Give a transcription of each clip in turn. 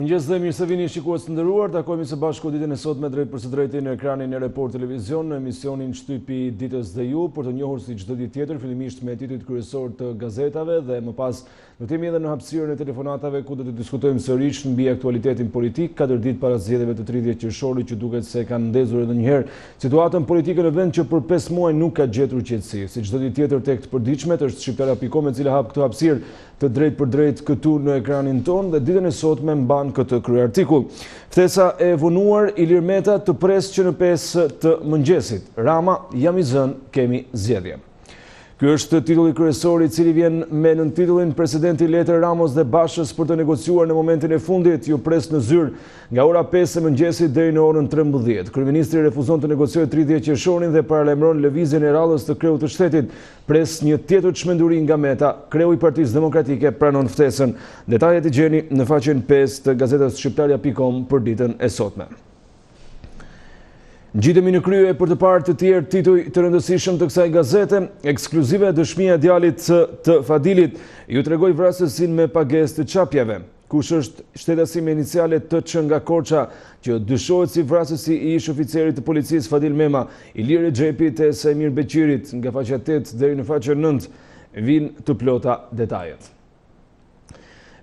Mëngjes dhe mirë se vini shikues të nderuar, takojmë së bashku ditën e sotme drejt për së drejti në ekranin e Report Televizion në emisionin Shtypi Ditës dhe ju, për të njohur si çdo ditë tjetër, fillimisht me titujt kryesor të gazetave dhe më pas do të jemi edhe në hapësirën e telefonatave ku do të diskutojmë sërish mbi aktualitetin politik 4 ditë para zgjedhjeve të 30 qershorit që duket se kanë ndezur edhe një herë situatën politike në vend që për 5 muaj nuk ka gjetur qetësi. Si çdo ditë tjetër tek të përditshmet është shqiptara.com e cila hap këtë hapësirë të drejt për drejt këtu në ekranin ton dhe ditën e sotme mban këtë kryerartikull. Ftesa e vonuar Ilir Meta të pres që në 5 të mëngjesit. Rama, jam i zënë, kemi zgjedhje. Ky është titulli kryesor I cili vjen me nën titullin Presidenti letër Ramos dhe Bashës për të negociuar në momentin e fundit, ju pres në zyrë nga ora 5 e mëngjesit deri në orën 13. Kryeministri refuzon të negociojë 30 qershorin dhe paralajmëron lëvizjen e radhës të kreut të shtetit. Pres një tjetër çmenduri nga Meta, kreu I Partisë Demokratike pranon ftesën. Detajet I gjeni në faqen 5 të gazetës shqiptaria.com për ditën e sotme. Ngjitemi në krye për të parë të tjerë tituj të rëndësishëm të kësaj gazete, ekskluzive dëshmia e djalit të Fadilit, ju tregoj vrasësinë me pagesë të çapjeve. Kush është shtetësia me iniciale TÇ nga Korça, që dyshohet si vrasësi I ish oficerit të policisë Fadil Mema, Ilir Xhepit e Semir Beqirit, nga faqja 8 deri në faqen 9, vijnë të plota detajet.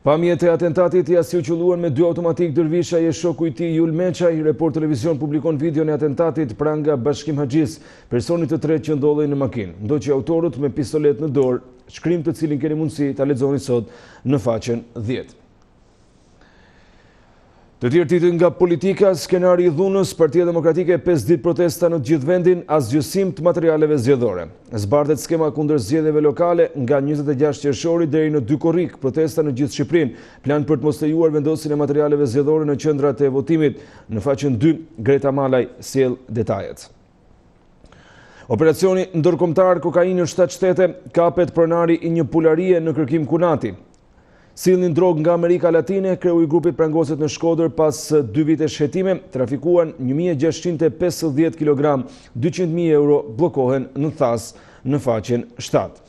Pamjet e atentatit I asociuar me 2 automatik dërvisha je shoku I tij Jul Meçaj. Report Televizion publikon videon e atentatit pranë nga Bashkim Haxhis, personit të tretë që ndodhej në makinë, ndoqi autorët me pistolet në dorë, shkrim të cilin keni mundësi ta lexoni sot në faqen 10. Të tjerë tituj nga politika, skenari I dhunës, Partia Demokratike 5 ditë protesta në të gjithë vendin, asgjësim të materialeve zgjedhore. Zbardhet skema kundër zgjedhjeve lokale nga 26 qershori deri në 2 korrik, protesta në gjithë Shqipërinë, plan për të mos lejuar vendosjen e materialeve zgjedhore në qendrat e votimit. Në faqen 2, Greta Malaj sjell detajet. Operacioni ndërkombëtar kokainë në 7 shtete, kapet pronari I një pularie në kërkim kunati. Sillnin drogë nga Amerika Latine, kreu I grupit prangoset në Shkodër pas 2 vite shhetime, trafikuan 1650 kg, 200.000 euro bllokohen në Thas në faqen 7.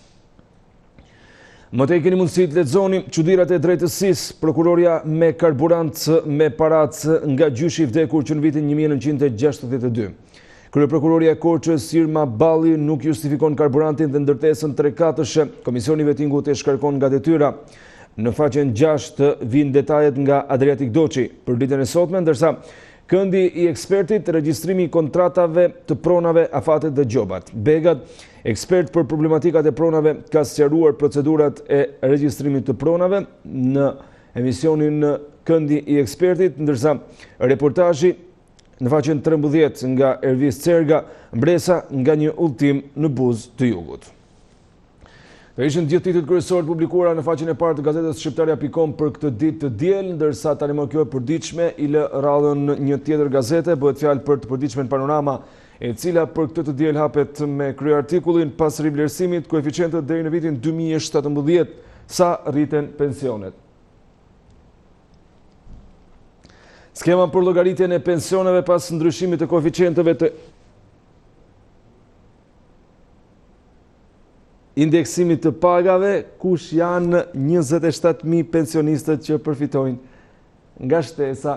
Më tej keni mundësi të lexoni çudirat e drejtësisë, prokuroria me karburant me parat nga gjyshi I vdekur që në vitin 1962. Kryeprokuroria e Korçës Irma Balli nuk justifikon karburantin dhe ndërtesën 3/4, Komisioni Vettingut e shkarkon nga detyra. Në faqen 6 vijnë detajet nga Adriatik Doçi për ditën e sotme, ndërsa këndi I ekspertit, regjistrimi I kontratave të pronave, afatet dhe gjobat. Begat, ekspert për problematikat e pronave, ka sqaruar procedurat e regjistrimit të pronave në emisionin Këndi I ekspertit, ndërsa reportazhi në faqen 13 nga Ervis Cerga, mbresa nga një udhtim në Buzë të Jugut. Të ishin gjithë titujt kryesor të publikuara në faqen e parë të gazetës shqiptaria.com për këtë ditë të diel, ndërsa tani më kjo e përditshme I lë radhën një tjetër gazete, bëhet fjalë për të përditshmen Panorama, e cila për këtë të diel hapet me kryeartikullin pas rivlerësimit koeficientët deri në vitin 2017, sa rriten pensionet. Skema për llogaritjen e pensioneve pas ndryshimit të koeficientëve të indeksimit të pagave, kush janë 27.000 pensionistët që përfitojnë nga shtesa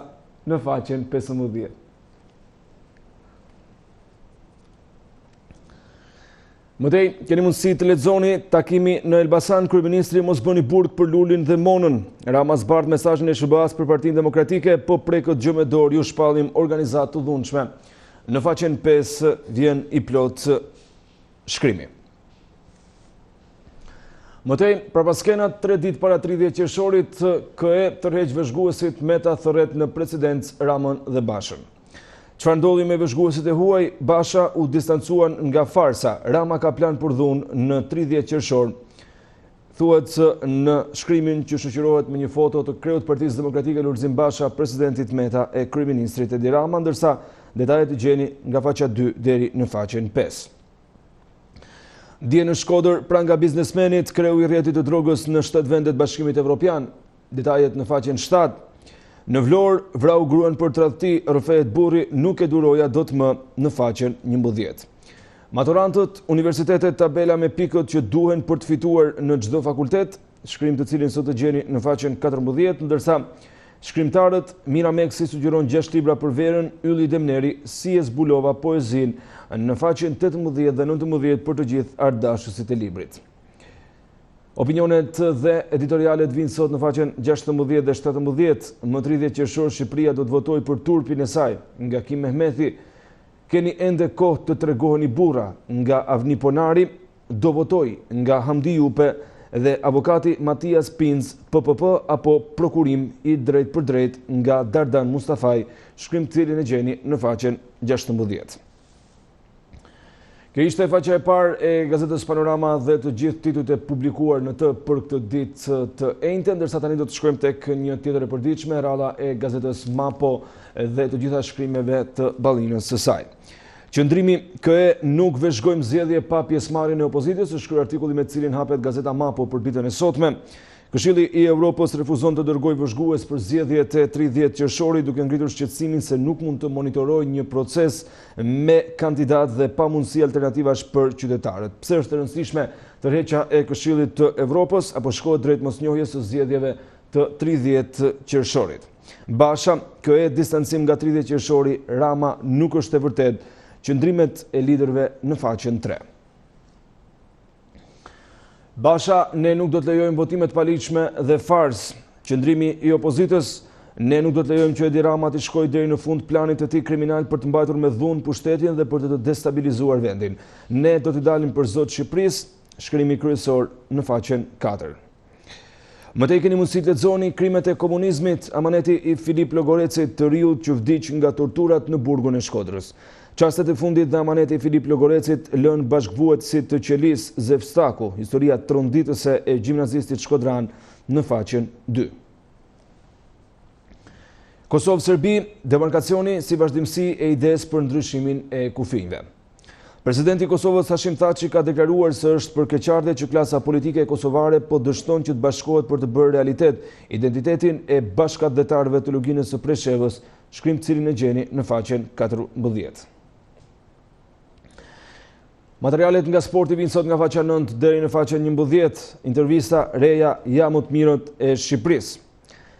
në faqen 15. Mëtej, keni mundësi të lexoni takimi në Elbasan, kryeministri mos bëni burg për lulin dhe monën. Rama zbardh mesazhin e SBA-s për Partinë Demokratike, po prekët gjë me dorë, ju shpallim organizatë të dhunshme. Në faqen 5 vjen I plot shkrimi. Mëtej, prapaskenat 3 ditë para 30 qershorit, KE tërheq vëzhguesit Meta thërret në presidencë Ramën dhe Bashën. Çfarë ndodhi me vëzhguesit e huaj? Basha u distancuan nga farsa. Rama ka plan për dhunë në 30 qershor. Thuhet se në shkrimin që shoqërohet me një foto të kreut Partisë Demokratike Lulzim Basha, presidentit Meta e kryeministrit Edi Rama, ndërsa detajet I gjeni nga faqja 2 deri në faqen 5. Dje në Shkodër, pranë nga biznesmenit, kreu I rrjetit të drogës në 7 vendet Bashkimit Evropian. Detajet në faqen 7. Në Vlorë, vrau gruan për tradhti, rrëfehet burri, nuk e duroja dot më në faqen 11. Maturantët, universitetet tabela me pikët që duhen për të fituar në çdo fakultet, shkrim të cilin sot të gjeni në faqen 14, ndërsa Shkrimtarët Mira Meksi sugjeron 6 libra për verën, Ylli Demneri si e zbulova poezin në faqen 18 dhe 19 për të gjithë ardashësit e librit. Opinionet dhe editorialet vinë sot në faqen 16 dhe 17. Më 30 qershor Shqipëria do të votojë për turpin e saj. Nga Kim Mehmeti, keni ende kohë të tregoheni burra. Nga Avni Ponari, do votoj. Nga Hamdi Jupe dhe avokati Matias Pinz, PPP apo prokurim i drejt për drejt nga Dardan Mustafaj, shkrim cilin e gjeni në faqen 16. Kjo ishte faqja e parë e gazetës Panorama dhe të gjithë titujt e publikuar në të për këtë ditë të enjte, ndërsa tani do të shkojmë tek një tjetër e përditshme, rradha e gazetës Mapo dhe të gjitha shkrimeve të ballinës së saj. Qëndrimi KE nuk veshgojmë zgjedhje pa pjesëmarrjen e opozitës, është shkruar artikulli me cilin hapet gazeta Mapo për ditën e sotme. Këshilli i Evropës refuzon të dërgojë vëzhgues për zgjedhjet e 30 qershorit, duke ngritur shqetësimin se nuk mund të monitorojë një proces me kandidat dhe pa mundësi alternativash për qytetarët. Pse është e rëndësishme tërheqja e Këshillit të Evropës, apo shkohet drejt mosnjohjes së zgjedhjeve të 30 qershorit? Basha, KE distancim nga 30 qershori, Rama nuk është e vërtet, qëndrimet e liderëve në faqen 3. Basha, ne nuk do të lejojmë votimet paligjshme dhe fars. Qëndrimi i opozitës, ne nuk do të lejojmë që Edi Rama të shkojë deri në fund planit të tij kriminal për të mbajtur me dhunë pushtetin dhe për të destabilizuar vendin. Ne do t'i dalim për zot Shqipërisë, shkrimi kryesor në faqen 4. Mëtej keni mundësi të lexoni krimet e komunizmit, amaneti i Filip Logorecit të riut që vdiq nga torturat në burgun e Shkodrës. Çastet e fundit dhe amaneti i Filip Logorecit lën bashkëvuajtësit të Qelis Zevstaku, historia tronditëse e gjimnazistit shkodran në faqen 2. Kosovë-Serbi, demarkacioni si vazhdimsi e idesë për ndryshimin e kufinjve. Presidenti i Kosovës Hashim Thaçi ka deklaruar se është përkeqardhje që klasa politike e kosovare po dështon që të bashkohet për të bërë realitet identitetin e bashkëdhetarëve të luginës së Preshevës, shkrim cilin e gjeni në faqen 14. Materialet nga sporti vinë sot nga faqja 9 deri në faqen 11, intervista Reja ja më të mirët e Shqipërisë.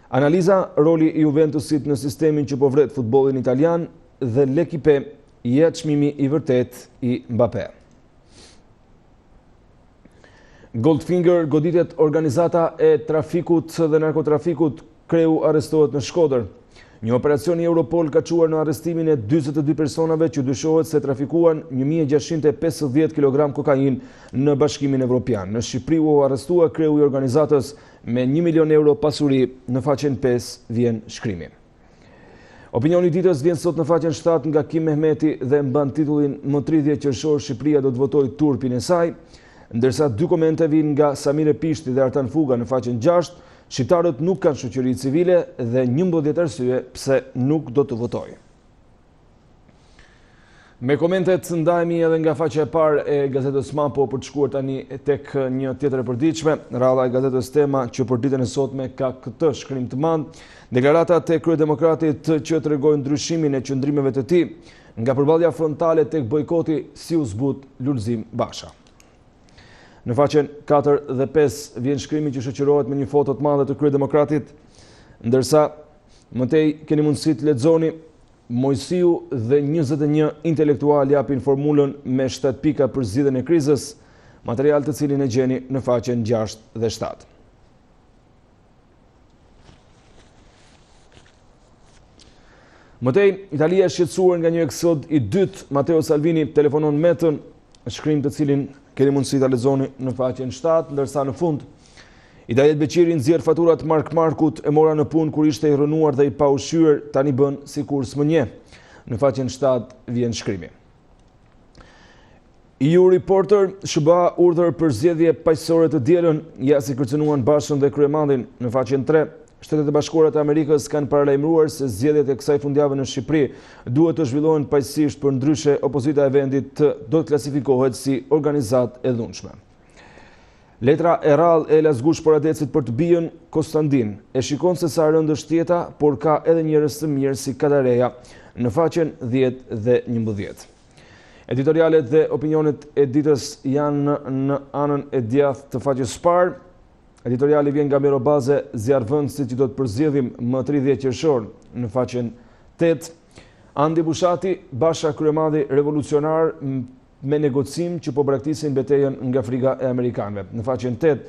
Analiza roli i Juventusit në sistemin që po vret futbollin italian dhe l'ekipe ja çmimi i vërtet i Mbappé. Goldfinger goditet organizata e trafikut dhe narkotrafikut, kreu arrestohet në Shkodër. Një operacion i Europol ka çuar në arrestimin e 42 personave që dyshohet se trafikuan 1650 kg kokainë në Bashkimin Evropian. Në Shqipëri u arrestua kreu i organizatës me 1 milion euro pasuri, në faqen 5 vjen shkrimi. Opinioni i ditës vjen sot në faqen 7 nga Kim Mehmeti dhe mban titullin Më 30 qershor Shqipëria do të votojë turpin e saj, ndërsa 2 komente vijnë nga Samire Pishti dhe Artan Fuga në faqen 6. Shqiptarët nuk kanë shoqëri civile dhe 11 arsye pse nuk do të votojë. Me komentet ndajemi edhe nga faqja e parë e gazetës Mapo për të shkuar tani tek një tjetër e përditshme. Rradha e gazetës Tema që për ditën e sotme ka këtë shkrim të madh: deklaratat e kryedemokratit që tregojnë ndryshimin e qëndrimeve të tij, nga përballja frontale tek bojkoti si u zbut Lulzim Basha. Në faqen 4 dhe 5 vjen shkrimi që shoqërohet me një foto të madhe të kryedemokratit, ndërsa mëtej keni mundësi të lexoni Mojsiu dhe 21 intelektual japin formulën me 7 pika për zgjidhjen e krizës, material të cilin e gjeni në faqen 6 dhe 7. Mëtej, Italia është shqetësuar nga një eksod i dytë. Matteo Salvini telefonon Metën, shkrim të cilin keni mundësi ta lexoni në faqen 7, ndërsa në fund Hidayet Beqiri nxjerr faturat Mark Markut, e mora në punë kur ishte i rënuar dhe i pa ushqyer, tani bën sikur s'më. Në faqen 7 vjen shkrimi. EU Reporter, SBA urdhër për zgjedhje paqësore të dielën, ja si kërcënuan Bashën dhe Kryemandin. Në faqen 3, Shtetet e Bashkuara të Amerikës kanë paralajmëruar se zgjedhjet e kësaj fundjavë në Shqipëri duhet të zhvillohen paqësisht, për ndryshe opozita e vendit do të klasifikohet si organizatë e dhunshme. Letra e rrallë e Lazgush Poradecit për të bijën Konstantin e shikon se sa rëndë është jeta, por ka edhe njerëz të mirë si Kadareja, në faqen 10 dhe 11. Editorialet dhe opinionet e ditës janë në anën e djathtë të faqes parë. Editoriali vjen nga Mirobaze, zjarrvendësit që do të përzjedhim më 30 qershor në faqen 8. Andi Bushati, Basha kryemadi revolucionar me negocim që po braktisin betejën nga friga e Amerikanëve. Në faqen 8,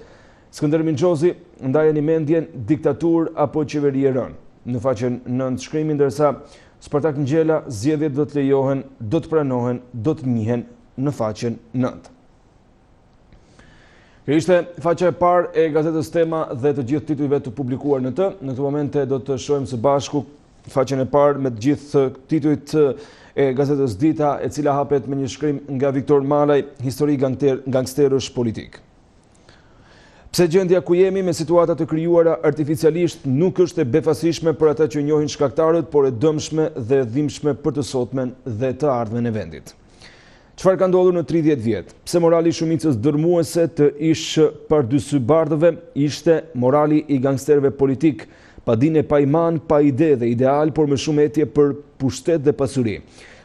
Skënder Minçozi, ndajen i mendjen diktatur apo qeveri e rënë. Në faqen 9 shkrimi, ndërsa Spartak Ngjela, zgjedhjet do të lejohen, do të pranohen, do të njihen në faqen 9. Kjo ishte faqja e parë e gazetës Tema dhe të gjithë titujve të publikuar në të. Në këtë momente do të shohim së bashku faqen e parë me të gjithë titujt e gazetës Dita, e cila hapet me një shkrim nga Viktor Malaj, histori gangsterësh politik. Pse gjendja ku jemi me situata të krijuara artificialisht nuk është e befasishme për ata që njohin shkaktarët, por e dëmshme dhe dhimbshme për të sotmen dhe të ardhmen e vendit. Çfarë ka ndodhur në 30 vjet? Pse morali shumicës dërmuese të ish pardysybardhëve ishte morali i gangsterëve politik, pa dinë, pa iman, pa ide dhe ideal, por me shumë etje për pushtet dhe pasuri.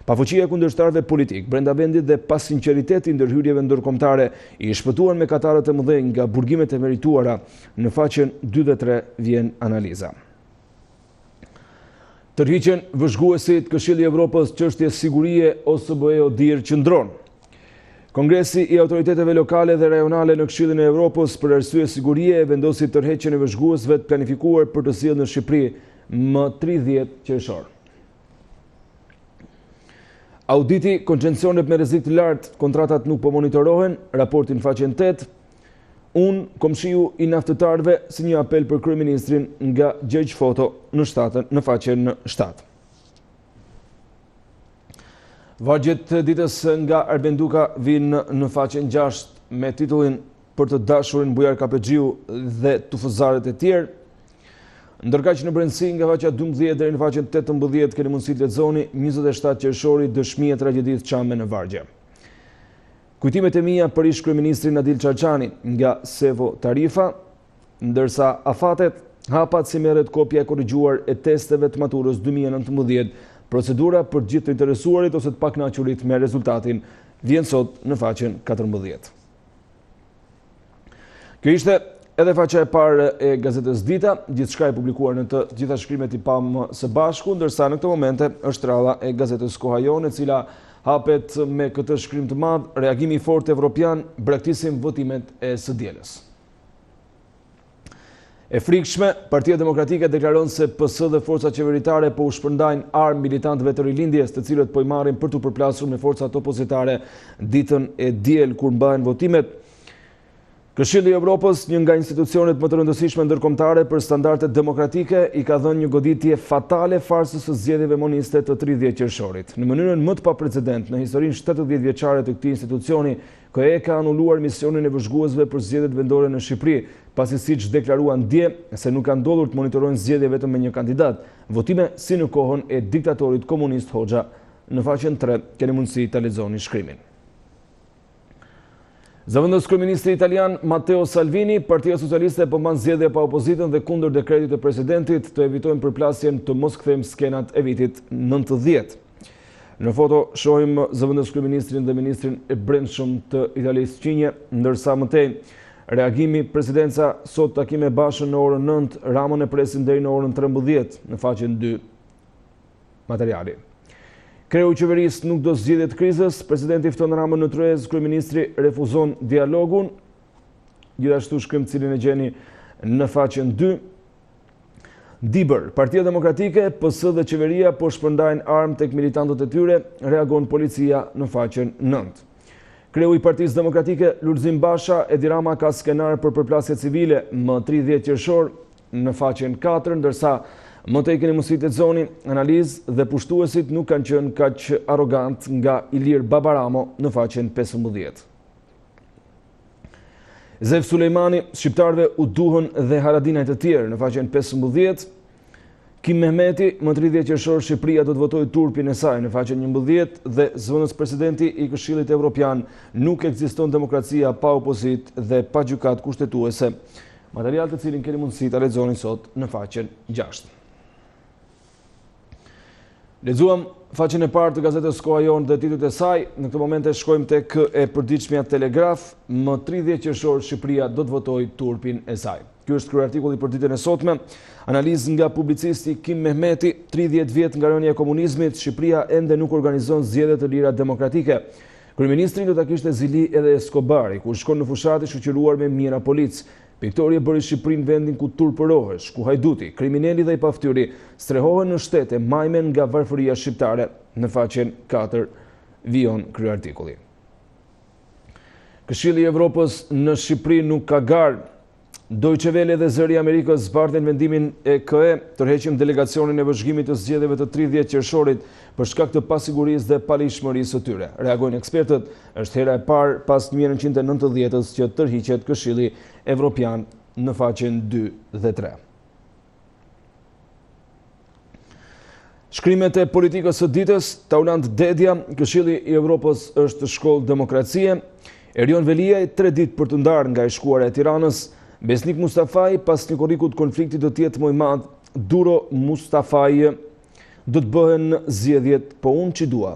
Pa fuqia e kundërshtarëve politik brenda vendit dhe pas sinqeriteti ndërhyrjeve ndërkombëtare, i shpëtuan me katarët e mëdhenj nga burgimet e merituara. Në faqen 2 dhe 3 vjen analiza. Tërhiqen vëzhguesit, Këshilli i Evropës, çështje sigurie OSBE dir qëndron. Kongresi i autoriteteve lokale dhe rajonale në Këshillin e Evropës për arsye sigurie e vendosi tërheqjen e vëzhguesve të planifikuar për të sjellë në Shqipëri më 30 qershor. Auditi koncesionet me rrezik të lartë, kontratat nuk po monitorohen, raportin faqen 8. Unë, komshiu i naftëtarëve, si një apel për kryeministrin nga Gjergj Foto në faqen 7. Vargjet ditës nga Arbenduka vinë në faqen 6 me titullin Për të dashurin Bujar Kapexhiu dhe tufëzarët e tjerë. Ndërkaq në brendësi nga faqja 12 deri në faqen 18 keni mundësi të lexoni 27 qershori, dëshmi e tragjedisë Çame në Vargje. Kujtimet e mia për ish kryeministrin Adil Çarçani nga Sevo Tarifa, ndërsa afatet hapat si merret kopja e korrigjuar e testeve të maturës 2019, procedura për gjithë të interesuarit ose të pakënaqurit me rezultatin vjen sot në faqen 14. Kjo ishte edhe faqja e parë e gazetës Dita, gjithçka e publikuar në të gjitha shkrimet i pam së bashku, ndërsa në këtë momente është rradha e gazetës Koha Jon, e cila hapet me këtë shkrim të madh: reagimi i fortë evropian, braktisim votimet e së dielës. E frikshme, Partia Demokratike deklaron se PS dhe forcat qeveritare po u shpërndajnë armë militantëve të rilindjes, të cilët po i marrin për t'u përplasur me forcat opozitare ditën e diel kur mbahen votimet. Këshilli i Evropës, një nga institucionet më të rëndësishme ndërkombëtare për standarde demokratike, i ka dhënë një goditje fatale farsës së zgjedhjeve moniste të 30 qershorit. Në mënyrën më të paprecedent në historinë 70 vjeçare të këtij institucioni, KE ka anuluar misionin e vëzhguesve për zgjedhjet vendore në Shqipëri, pasi siç deklaruan dje se nuk ka ndodhur të monitorojnë zgjedhje vetëm me një kandidat, votime si në kohën e diktatorit komunist Hoxha. Në faqen 3 keni mundësi ta lexoni shkrimin. Zëvendës kryeministri italian Matteo Salvini, Partia Socialiste po mban zgjedhje pa opozitën dhe kundër dekretit të presidentit të evitojnë përplasjen të mos kthejmë skenat e vitit 90. Në foto shohim zëvendës kryeministrin dhe ministrin e brendshëm të Italisë Qinje, ndërsa mëtej reagimi presidenca sot takim e bashkë në orën 9, Ramon e presin deri në orën 13 në faqen 2 materiali. Kreu i qeverisë nuk do zgjidhjet krizës, presidenti fton Ramon në Tryez, kryeministri refuzon dialogun. Gjithashtu shkrim cilin e gjeni në faqen 2. Dibër, Partia Demokratike, PS dhe qeveria po shpërndajnë armë tek militantët e tyre, reagon policia në faqen 9. Kreu i Partisë Demokratike, Lulzim Basha, Edi Rama ka skenar për përplasje civile më 30 qershor në faqen 4, ndërsa më tej keni mundësi të lexoni analizë dhe pushtuesit nuk kanë qenë kaq arrogant nga Ilir Babaramo në faqen 15. Zef Sulejmani, shqiptarëve u duhen dhe Haradinajt të tjerë në faqen 15. Kim Mehmeti, më 30 qershor Shqipëria do të votojë turpin e saj në faqen 11 dhe zëvendës presidenti i Këshillit Evropian, nuk ekziston demokracia pa opozit dhe pa gjykat kushtetuese. Material të cilin keni mundësi ta lexoni sot në faqen 6. Lexuam faqen e parë të gazetës Koha Jon dhe titujt e saj. Në këtë moment e shkojmë tek e përditshmja Telegraf. Më 30 qershor Shqipëria do të votojë turpin e saj. Ky është kryartikulli për ditën e sotme. Analizë nga publicisti Kim Mehmeti, 30 vjet nga rënia e komunizmit, Shqipëria ende nuk organizon zgjedhje të lira demokratike. Kryeministri do ta kishte zili edhe Escobari, kur shkon në fushat i shoqëruar me mira polic. Piktori e bëri Shqipërinë vendin ku turpërohesh, ku hajduti, kriminali dhe i paftyri strehohen në shtete majmen nga varfëria shqiptare. Në faqen 4 vijon kryartikulli. Këshilli i Evropës në Shqipëri nuk ka garë. Deutsche Welle dhe Zëri i Amerikës zbardhen vendimin e KE, tërheqim delegacionin e vëzhgimit të zgjedhjeve të 30 qershorit për shkak të pasigurisë dhe palishmërisë së tyre. Reagojnë ekspertët, është hera e parë pas 1990-s që tërhiqet Këshilli Evropian në faqen 2 dhe 3. Shkrimet e politikës së ditës, Taulant Dedja, Këshilli i Evropës është shkollë demokracie, Erion Veliaj 3 ditë për të ndarë nga e shkuara e Tiranës, Besnik Mustafaj pas një korrikut konflikti do t'jetë më i madh, Duro Mustafaj do të bëhen zgjedhjet, po unë që dua.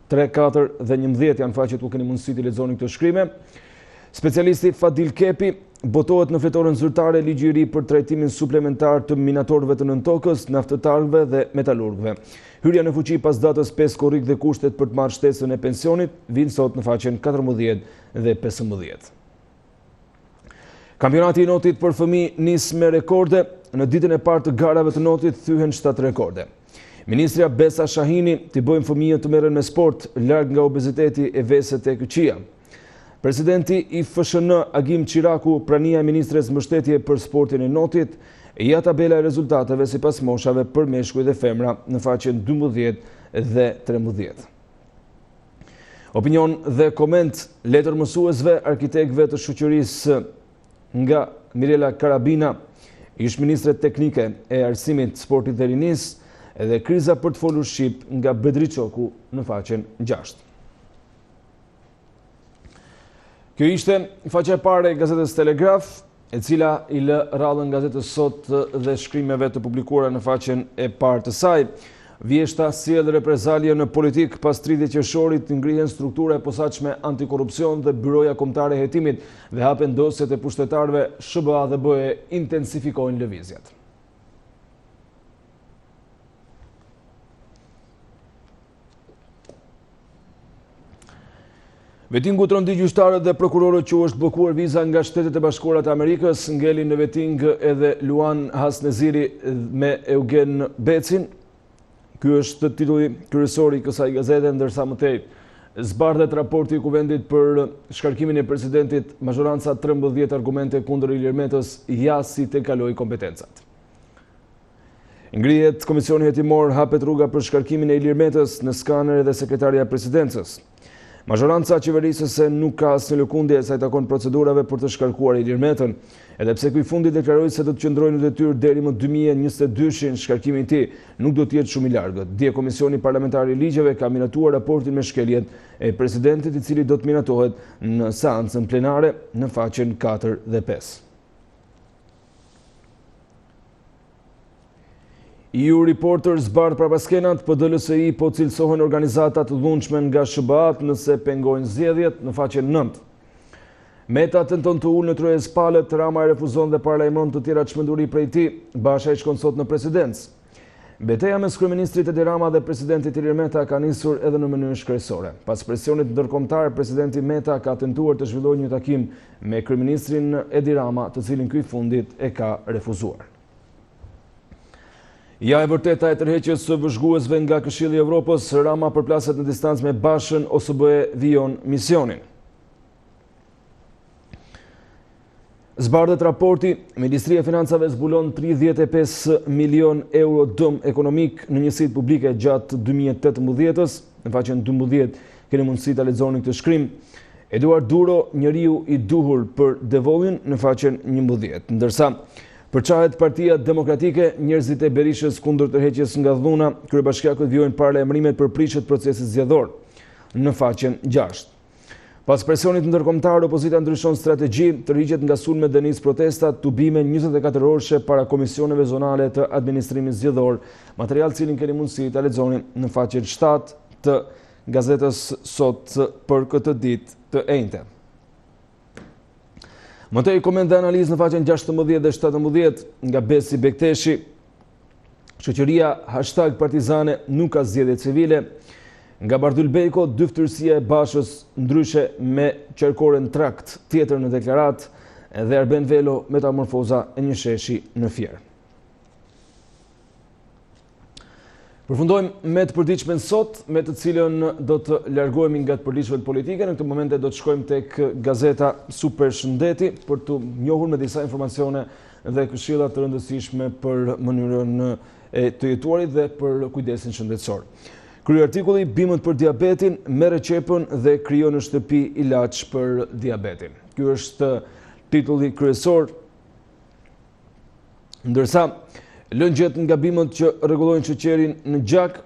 3, 4 dhe 11 janë faqet ku keni mundësi të lexoni këtë shkrime. Specialisti Fadil Kepi, botohet në fletorën zyrtare ligji i ri për trajtimin suplementar të minatorëve të nëntokës, naftëtarëve dhe metalurgëve. Hyrja në fuqi pas datës 5 korrik dhe kushtet për të marrë shtesën e pensionit vijnë sot në faqen 14 dhe 15. Kampionati i notit për fëmijë nis me rekorde. Në ditën e parë të garave të notit thyhen 7 rekorde. Ministrja Besa Shahini t'i bëjmë fëmijët të merren me sport, larg nga obeziteti e veset e kyçia. Presidenti i FSHN Agim Qiraku, prania e ministres mbështetje për sportin e notit, ja tabela e rezultateve sipas moshave për meshkuj dhe femra në faqen 12 dhe 13. Opinion dhe koment, letër mësuesve, arkitekëve të shoqërisë nga Mirela Karabina, ish ministre teknike e arsimit, sportit dhe rinis, edhe kriza për të folur shqip nga Bedri Çoku në faqen 6. Kjo ishte faqja e parë e gazetës Telegraf, e cila i lë radhën gazetës Sot dhe shkrimeve të publikuara në faqen e parë të saj. Vjeshta sjell reprezalje në politik pas 30 qershorit, ngrihen struktura e posaçme antikorrupsion dhe byroja kombëtare e hetimit dhe hapen dosjet e pushtetarëve. SBA dhe BE intensifikojnë lëvizjet. Veting u trondi gjyqtarët dhe prokurorët që është bllokuar viza nga Shtetet e Bashkuara të Amerikës, ngelin në veting edhe Luan Hasneziri me Eugen Becin. Ky është titulli kryesor i kësaj gazete, ndërsa më tej zbardhet raporti i Kuvendit për shkarkimin e presidentit, mazhoranca 13 argumente kundër Ilir Metës, ja si të kaloi kompetencat. Ngrihet komisioni hetimor, hapet rruga për shkarkimin e Ilir Metës në skaner dhe sekretaria e presidencës. Mazhoranca qeverisëse nuk ka asnjë lëkundje sa i takon procedurave për të shkarkuar Ilir Metën, edhe pse ky fundi deklaroi se do të qëndrojë në detyrë deri më 2022-shin, shkarkimi i tij nuk do të jetë shumë i largët. Dje Komisioni Parlamentar i Ligjeve ka miratuar raportin me shkeljet e presidentit, i cili do të miratohet në seancën plenare në faqen 4 dhe 5. EU Reporter zbardh parapaskenat, PDLSI po cilësohen organizata të dhunshme nga SBA nëse pengojnë zgjedhjet në faqen 9. Meta tenton të ulë në tryez palët, Rama e refuzon dhe paralajmëron të tjera çmenduri prej tij. Basha i shkon sot në presidencë. Betejë mes kryeministrit Edi Rama dhe presidentit Ilir Meta ka nisur edhe në mënyrë shkresore. Pas presionit ndërkombëtar, presidenti Meta ka tentuar të zhvillojë një takim me kryeministrin Edi Rama, të cilin ky fundit e ka refuzuar. Ja e vërteta e tërheqjes së vëzhguesve nga Këshilli i Evropës, Rama përplaset në distancë me Bashën ose BE vijon misionin. Zbardhet raporti, Ministria e Financave zbulon 35 milion euro dëm ekonomik në njësitë publike gjatë 2018-s. Në faqen 12 keni mundësi ta lexoni këtë shkrim. Eduard Duro, njeriu i duhur për devollin, në faqen 11. Ndërsa përçahet Partia Demokratike, njerëzit e Berishës kundër tërheqjes nga dhuna, kryebashkiakët vijojnë paralajmërimet për prishjet procesit zgjedhor, në faqen 6. Pas presionit ndërkombëtar, opozita ndryshon strategji, tërhiqet nga sulmet dhe nis protesta, tubime 24 orëshe para komisioneve zonale të administrimit zgjedhor. Material cilin keni mundësi ta lexoni në faqen 7 të gazetës sot për këtë ditë të enjte. Mëtej koment dhe analizë në faqen 16 dhe 17 nga Besi Bekteshi. Shoqëria #partizane nuk ka zgjedhje civile. Nga Bardhyl Bejko, dyftërsia e Bashës ndryshe me Qershorën trakt tjetër në deklarat dhe Arben Velo metamorfoza e një sheshi në Fier. Përfundojmë me të përditshmen sot, me të cilën do të largohemi nga të përditshmet politike. Në këtë momente do të shkojmë tek gazeta Super Shëndeti për të njohur me disa informacione dhe këshilla të rëndësishme për mënyrën e të jetuarit dhe për kujdesin shëndetësor. Krye artikulli bimët për diabetin, merre qepën dhe krijon në shtëpi ilaç për diabetin. Ky është titulli kryesor. Ndërsa lëngjet nga bimët që rregullojnë sheqerin në gjak,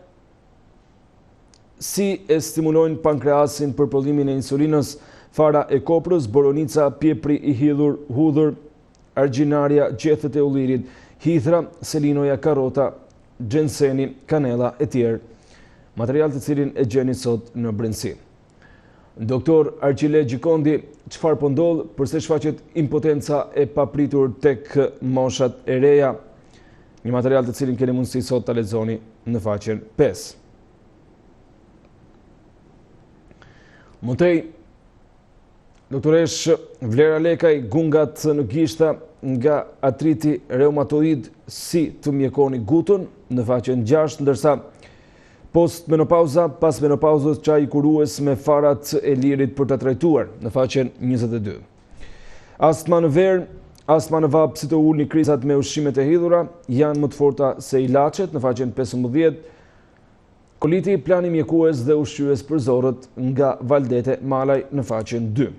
si e stimulojnë pankreasin për prodhimin e insulinës, fara e koprës, boronica, piepri i hidhur, hudhër, argjinaria, gjethet e ullirit, hithra, selinoja, karota, gjenseni, kanela e tjerë. Material të cilin e gjeni sot në Brendësi. Doktor Arqile Gjikondi, çfarë po ndodh, përse shfaqet impotenca e papritur tek moshat e reja? Një material të cilin keni mundësi sot ta lexoni në faqen 5. Mëtej, doktoresh Vlera Lekaj, gungat në gishta nga artriti reumatoid, si të mjekoni gutën, në faqen 6, ndërsa post-menopauza, pas menopauzës çaj kurues me farat e lirit për të trajtuar, në faqen 22. Astma në verë, astma në vap, si të ulni krizat me ushqimet e hidhura, janë më të forta se ilaçet, në faqen 15. Koliti, plani mjekues dhe ushqyes për zorët nga Valdete Malaj, në faqen 2.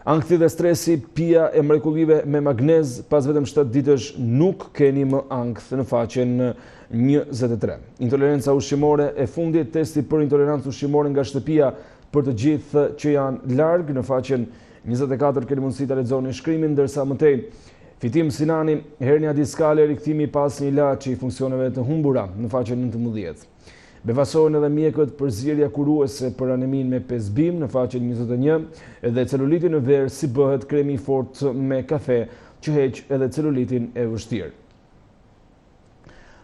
Ankthi dhe stresi, pija e mrekullive me magnez, pas vetëm 7 ditësh nuk keni më ankth, në faqen 23. Intoleranca ushqimore e fundit, testi për intolerancë ushqimore nga shtëpia për të gjithë që janë larg, në faqen 24 keni mundësi ta lexoni shkrimin, ndërsa mëtej fitim Sinani, hernia diskale, rikthimi pas një ilaçi i funksioneve të humbura, në faqen 19. Befasohen edhe mjekët për zgjedhja kuruese për anemin me pesbim, në faqen 21, dhe celuliti në verë, si bëhet kremi fort me kafe që heq edhe celulitin e vështirë.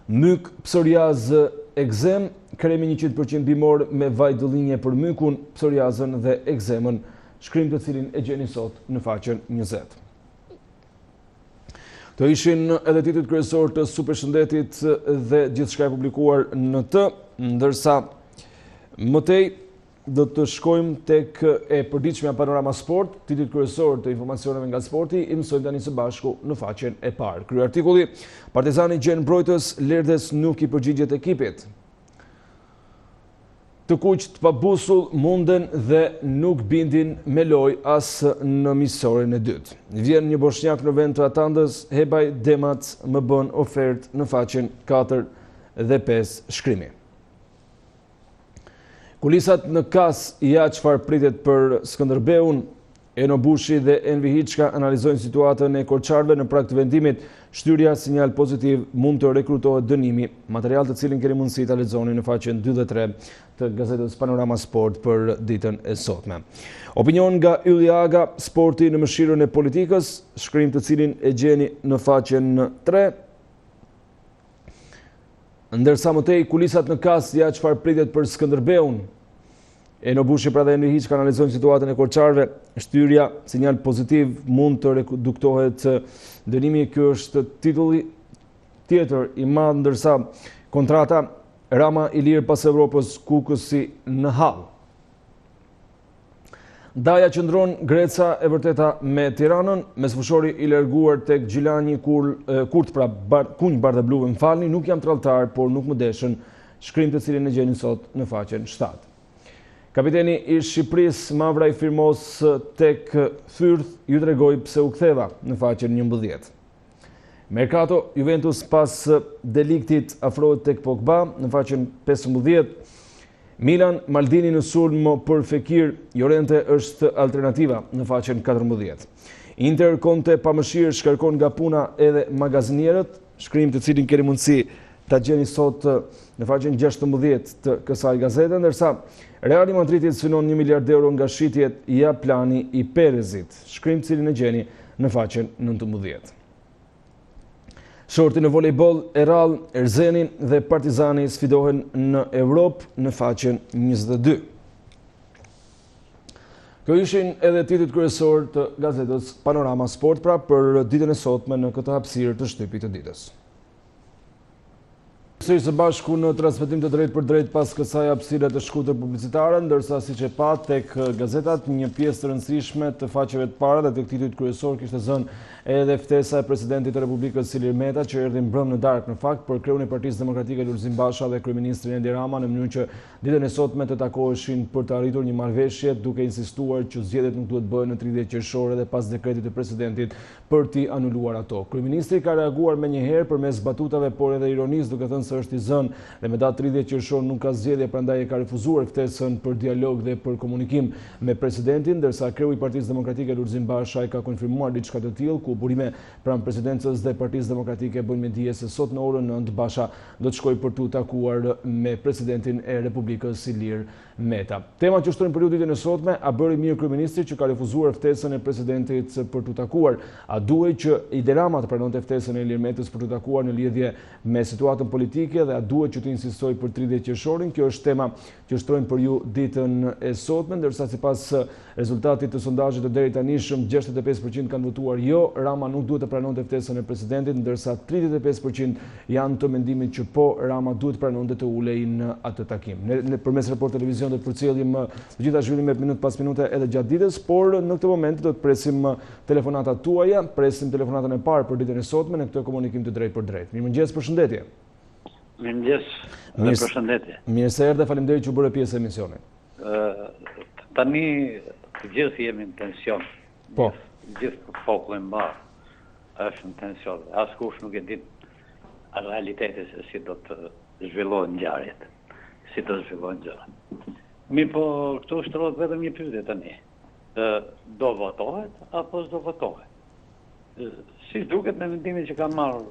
Myk, psoriaz, ekzem, kremi 100% bimor me vaj dëllinje për mykun, psoriazën dhe ekzemën, shkrim të cilin e gjeni sot në faqen 20. Të ishin edhe titujt kryesor të Supershëndetit dhe gjithçka e publikuar në të, ndërsa mëtej do të shkojmë tek e përditshmja Panorama Sport, titujt kryesor të informacioneve nga sporti, i mësojmë tani së bashku në faqen e parë. Krye artikulli, Partizani gjen mbrojtës, Lerdes nuk i përgjigjet ekipit. Të kuqt pa busull munden dhe nuk bindin me loj as në misorin e dytë. Vjen një bosnjak në vend të atandës, Hebaj Demac më bën ofert, në faqen 4 dhe 5 shkrimi. Kulisat në kas ja çfarë pritet për Skënderbeun, Eno Bushi dhe Envi Hiçka analizojnë situatën e korçarëve në prag të vendimit, shtyrja sinjal pozitiv, mund të rekrutohet dënimi, material të cilin keni mundësi ta lexoni në faqen 2 dhe 3 të gazetës Panorama Sport për ditën e sotme. Opinion nga Ylli Aga, sporti në mëshirën e politikës, shkrim të cilin e gjeni në faqen 3. Ndërsa mëtej kulisat në kas ja çfarë pritet për Skënderbeun, Eno Bushi pra dhe Envi Hiçka analizojnë situatën e korçarëve, shtyrja sinjal pozitiv, mund të reduktohet dënimi. Ky është titulli tjetër i madh, ndërsa kontrata Rama i lirë pas Evropës, Kukësi në hall. Daja qëndron Greca e vërteta me Tiranën, mesfushori i larguar tek Gjilani Kurt pra Kunj Bardhablu, më falni, nuk jam tralltar, por nuk më deshën, shkrim të cilin e gjeni sot në faqen 7. Kapiteni i Shqipërisë Mavra i firmos tek Fyrth ju tregoi pse u ktheva, në faqen 11. Mercato, Juventus pas deliktit afrohet tek Pogba, në faqen 15. Milan Maldini në sulm për Fekir, Llorente është alternativa në faqen 14. Inter Conte pa mëshirë shkarkon nga puna edhe magazinierët, shkrim të cilin keni mundësi ta gjeni sot në faqen 16 të kësaj gazete, ndërsa Reali Madridit synon 1 miliard euro nga shitjet ja plani i Perezit, shkrim të cilin e gjeni në faqen 19. Shorti në volejbol, Eral, Erzenin dhe Partizani sfidohen në Evropë në faqen 22. Kjo ishin edhe titujt kryesor të gazetës Panorama Sport për ditën e sotme në këtë hapësirë të Shtypit të ditës. Sërish së bashku në transmetim të drejt për drejt pas kësaj hapësire të shkurtër publicitare, ndërsa siç e pa tek gazetat një pjesë të rëndësishme të faqeve të para dhe tek titujt kryesor kishte zënë edhe ftesa e presidentit të Republikës Ilir Meta, që erdhi mbrëm në darkë në fakt për kreun e Partisë Demokratike Lulzim Basha dhe kryeministrin Edi Rama në mënyrë që ditën e sotme të takoheshin për të arritur një marrëveshje, duke insistuar që zgjedhjet nuk duhet bëhen në 30 qershor edhe pas dekretit të presidentit për t'i anuluar ato. Kryeministri ka reaguar menjëherë përmes batutave por edhe ironisë, duke thënë se është i zënë dhe me datë 30 qershor nuk ka zgjedhje, prandaj e ka refuzuar ftesën për dialog dhe për komunikim me presidentin, ndërsa kreu i Partisë Demokratike Lulzim Basha e ka konfirmuar diçka të tillë, ku burime pranë presidencës dhe Partisë Demokratike bëjnë me dije se sot në orën 9 Basha do të shkojë për të takuar me presidentin e Republikës Ilir Meta. Tema që shtrojnë për ju ditën e sotme, a bëri mirë kryeministri që ka refuzuar ftesën e presidentit për të takuar? A duhej që Edi Rama të pranonte ftesën e Ilir Metës për të takuar në lidhje me situatën politike dhe a duhet që të insistoj për 30 qershorin? Kjo është tema që shtrojnë për ju ditën e sotme, ndërsa sipas rezultatit të sondazhit të deri tanishëm 65% kanë votuar jo, Rama nuk duhet të pranonte ftesën e presidentit, ndërsa 35% janë të mendimit që po, Rama duhet pranonte të ulej në atë takim. Ne përmes Report Televizion do të përcjellim të gjitha zhvillimet minut pas minute edhe gjatë ditës, por në këtë moment do të presim telefonatat tuaja, presim telefonatën e parë për ditën e sotme në këtë komunikim të drejt për drejt. Mirëmëngjes, përshëndetje. Mirëmëngjes dhe përshëndetje. Mirë se erdhe, faleminderit që bëre pjesë e emisionit. Tani të gjithë jemi në tension. Po. Gjithë popullin mbar është në tension. Askush nuk e di realitetin se si do të zhvillohen ngjarjet. Si do zhvillohen gjërat. Mirë, po këtu shtrohet vetëm një pyetje tani. Do votohet apo s'do votohet? Si duket me mendimin që ka marrë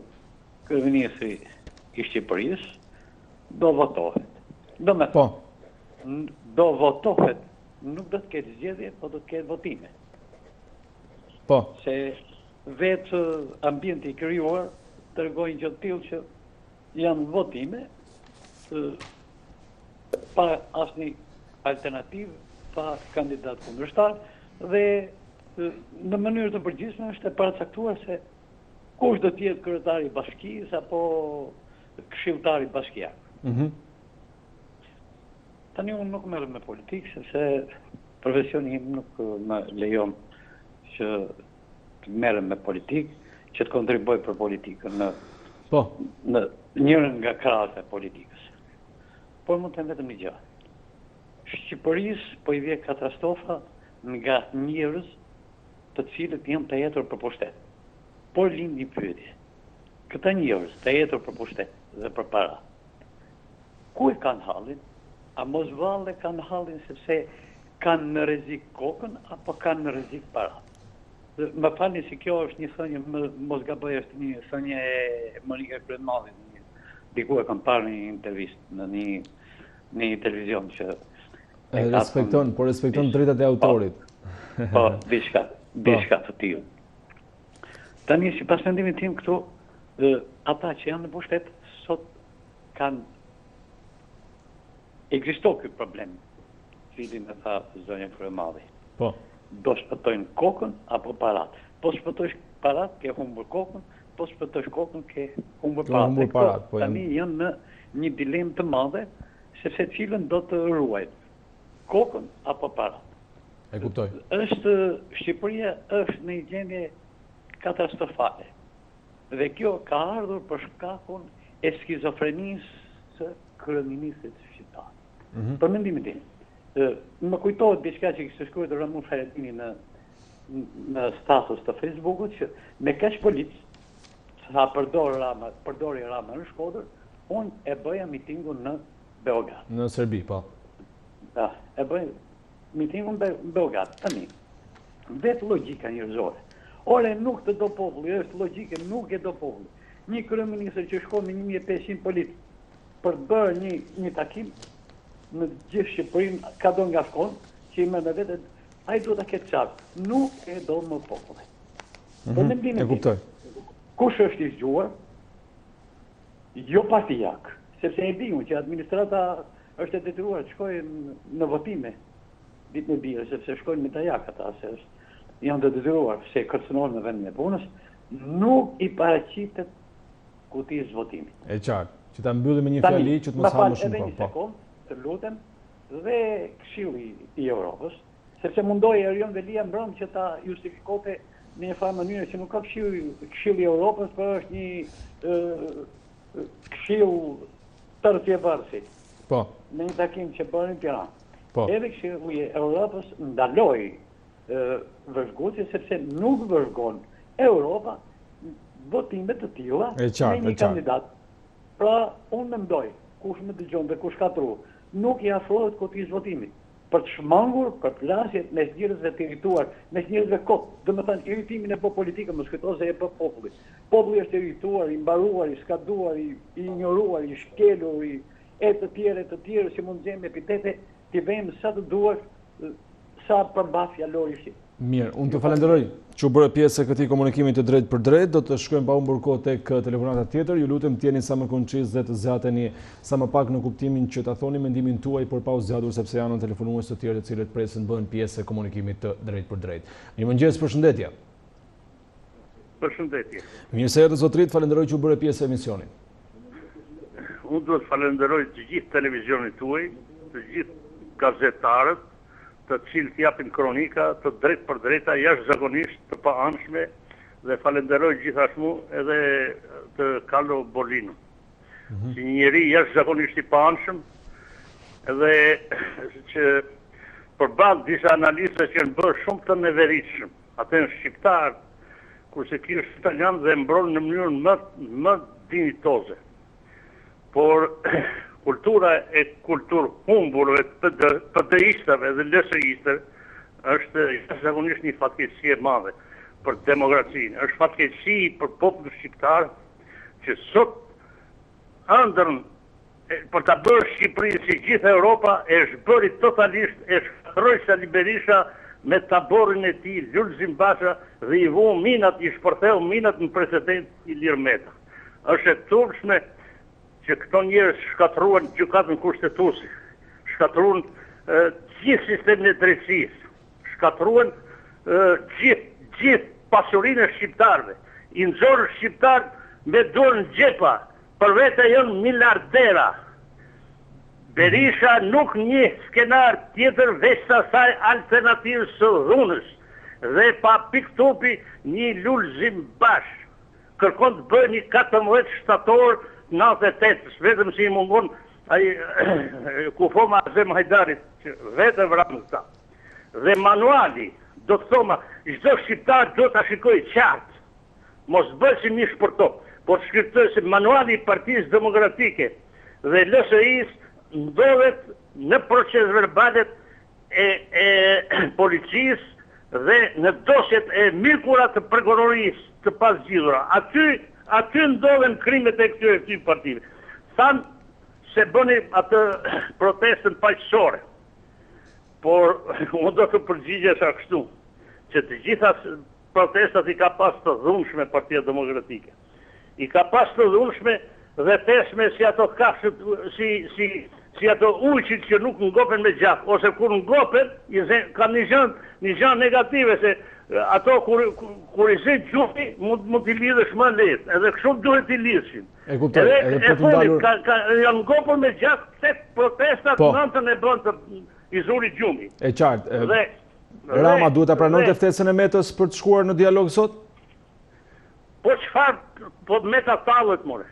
kryeministri i Shqipërisë, do votohet. Do me thonë, do votohet, nuk do të ketë zgjedhje, po do të ketë votime. Po. Se vetë ambienti i krijuar tregojnë gjë të tillë që janë votime pa asnjë alternativë, pa kandidat kundërshtar dhe në mënyrë të përgjithshme është e paracaktuar se kush do të jetë kryetari i bashkisë apo këshilltari bashkiak. Tani unë nuk merrem me politikë sepse profesioni im nuk më lejon që të merrem me politikë, që të kontribuoj për politikën në njërin nga krahët e politikës. Por mund të them vetëm një gjë. Shqipërisë po i vjen katastrofa nga njerëz të cilët janë të jetur për pushtet. Por lind një pyetje. Këta njerëz të jetur për pushtet dhe për para, ku e kanë hallin? A mos valle kanë hallin sepse kanë në rrezik kokën apo kanë në rrezik para? Më falni si kjo është një thënie, mos gaboj, është një thënie e Monika Kryetmallit. Diku e kam parë një intervistë në një televizion që respekton drejtat e autorit. Po, diçka të tillë. Tani sipas mendimit tim këtu, ata që janë në pushtet sot kanë ekziston ky problem, cilin e tha zonja Kryemalli. Po. Do shpëtojnë kokën apo parat. Po shpëtojsh parat, ke humbur kokën, po shpëtojsh kokën, ke humbur parat. Tani janë në një dilemë të madhe, sepse cilën do të ruajnë, kokën apo parat. E kuptoj. Shqipëria është në një gjendje katastrofale. Dhe kjo ka ardhur për shkakun e skizofrenisë së kryeministrit shqiptar. Për mendimin tim. Më kujtohet diçka që kishte shkruar Ramon Hajdini në status të Facebookut që me kaq policë sa përdori Rama në Shkodër, unë e bëja mitingun në Beograd. Në Serbi, po. E bëjnë mitingun në Beograd, tani. Vetë logjika njerëzore. Ore nuk të do populli, është logjike, nuk e do populli. Një kryeministër që shkon me 1500 politik për të bërë një takim në gjithë Shqipërinë, ka do nga shkon, që i merr me vete, ai duhet ta ketë qartë. Nuk e do më populli. E kuptoj. Kush është i zgjuar? Jo partijak, sepse e diun që administrata është e detyruar të shkojë në votime ditën e bire, sepse shkojnë me tajak ata, se janë të detyruar, se kërcënohen në vendin e punës, nuk i paraqitet kutisë votimit. E qartë, që ta mbyllim me një fjali që të mos ha më shumë kohë. Edhe një sekond, të lutem, dhe Këshilli i Europës, sepse mundoi Erion Velia mbrëm që ta justifikote në një farë mënyrë që nuk ka Këshilli i Europës, por është një këshill tërëtjevarësi. Po. Në një takim që bërë në Tiranë. Po. Edhe Këshilli i Europës ndaloi vëzhgotje, sepse nuk vëzhgon Europa votime të tilla me një kandidat. Pra, unë mendoj, kush më dëgjon dhe kush ka tru, nuk i afrohet kutisë votimit. Për të shmangur, për plasjet mes njerëzve të irrituar, mes njerëzve kot, domethënë irritimin e politikën, mos kujto se e bë populli. Populli është irrituar, i mbaruar, i skaduar, i injoruar, i shkelur, e të tjerë që mund të gjejmë epitete, t'i vëmë sa të duar, sa përmbas fjalori shqip. Mirë, unë të falenderoj që u bërë pjesë e këtij komunikimi të drejtë për drejtë, do të shkojmë pa humbur kohë tek telefonata tjetër. Ju lutem të jeni sa më koncis dhe të zgjateni sa më pak në kuptimin që ta thoni mendimin tuaj, por pa u zgjatur sepse janë telefonues të tjerë të cilët presin bëhen pjesë e komunikimit të drejtë për drejtë. Mirëmëngjes, përshëndetje. Përshëndetje. Mirë se erdhët zotrit, falenderoj që u bërë pjesë e emisionit. Unë duhet falenderoj të gjithë televizionit tuaj, të gjithë gazetarët, të cilët japin kronika të drejtë për drejta, jashtëzakonisht të paanshme, dhe falenderoj gjithashtu edhe të Carlo Bolino. Si një njeri jashtëzakonisht i paanshëm, edhe që përballë disa analiza që janë bërë shumë të neveritshëm. Atë në shqiptar, kurse ky është italian dhe mbron në mënyrën më dinjitoze. Por kultura e kulturë humburve të PD-istëve dhe LSI-istëve është jashtëzakonisht një fatkeqësi e madhe për demokracinë. Është fatkeqësi për popullin shqiptar që sot ëndrrën për ta bërë Shqipërinë si gjithë Europa e zhbëri totalisht, e shkatroi Sali Berisha me taborin e tij, Lulzim Basha, dhe i vu minat, i shpërtheu minat në president Ilir Meta. Është e turpshme që këto njerëz shkatruan gjykatën kushtetuese, shkatruan gjithë sistemin e drejtësisë, shkatruan gjithë pasurinë e shqiptarëve, i nxorën shqiptar me dorë në xhepa, për vete janë miliardera. Berisha nuk një skenar tjetër veç sa saj alternativës së dhunës, dhe pa piktupi një Lulzim Bash. Kërkon të bëjë një 14 shtator 98, vetëm si i mungon kufoma Azem Hajdarit, që vetë vranë këta. Dhe manuali, do të thoma, çdo shqiptar do ta shikojë qartë, mos bëj si një shpërtok, por shkruaj se manuali i Partisë Demokratike dhe LSI-s ndodhet në proces verbalet e policisë dhe në dosjet e mikura të prokurorisë të pasgjidhura. Aty ndodhen krimet e këtyre partive. Thanë se bëni atë protestën paqësore, por unë do të përgjigjesh kështu, që të gjitha protestat i ka pas të dhunshme Partia Demokratike. I ka pas të dhunshme dhe teshme si ato kafshët, si ato ujqit që nuk ngopen me gjak, ose kur ngopen, ka një gjë negative, se ato kur i zë gjumi, mund t'i lidhësh më lehtë, edhe kështu duhet t'i lidhshin. E kuptoj, edhe për të ndalur. Janë ngopur me gjak, se protestat nëntën e bën të izuri gjumi. E qartë. Rama duhet ta pranonte ftesën e Metës për të shkuar në dialog sot? Po çfarë, po Meta tallet more.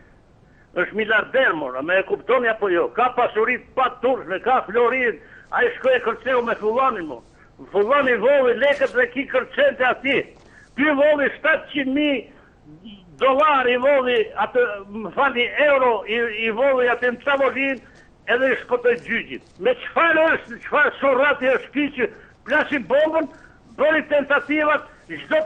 Është miliarder more, me e kuptoni apo jo? Ka pasurit pa turshme, ka Florin, ai shkoi kërceu me Fullanin more. Fullani volli lekët dhe ki kërcente ati. Ky volli 700.000 dollar, i volli atë, më fali euro, i volli atë në Travolin, edhe i shpëtoj gjyqit. Me çfarë sorrati është ky që plasin bombën, bëri tentativat, çdo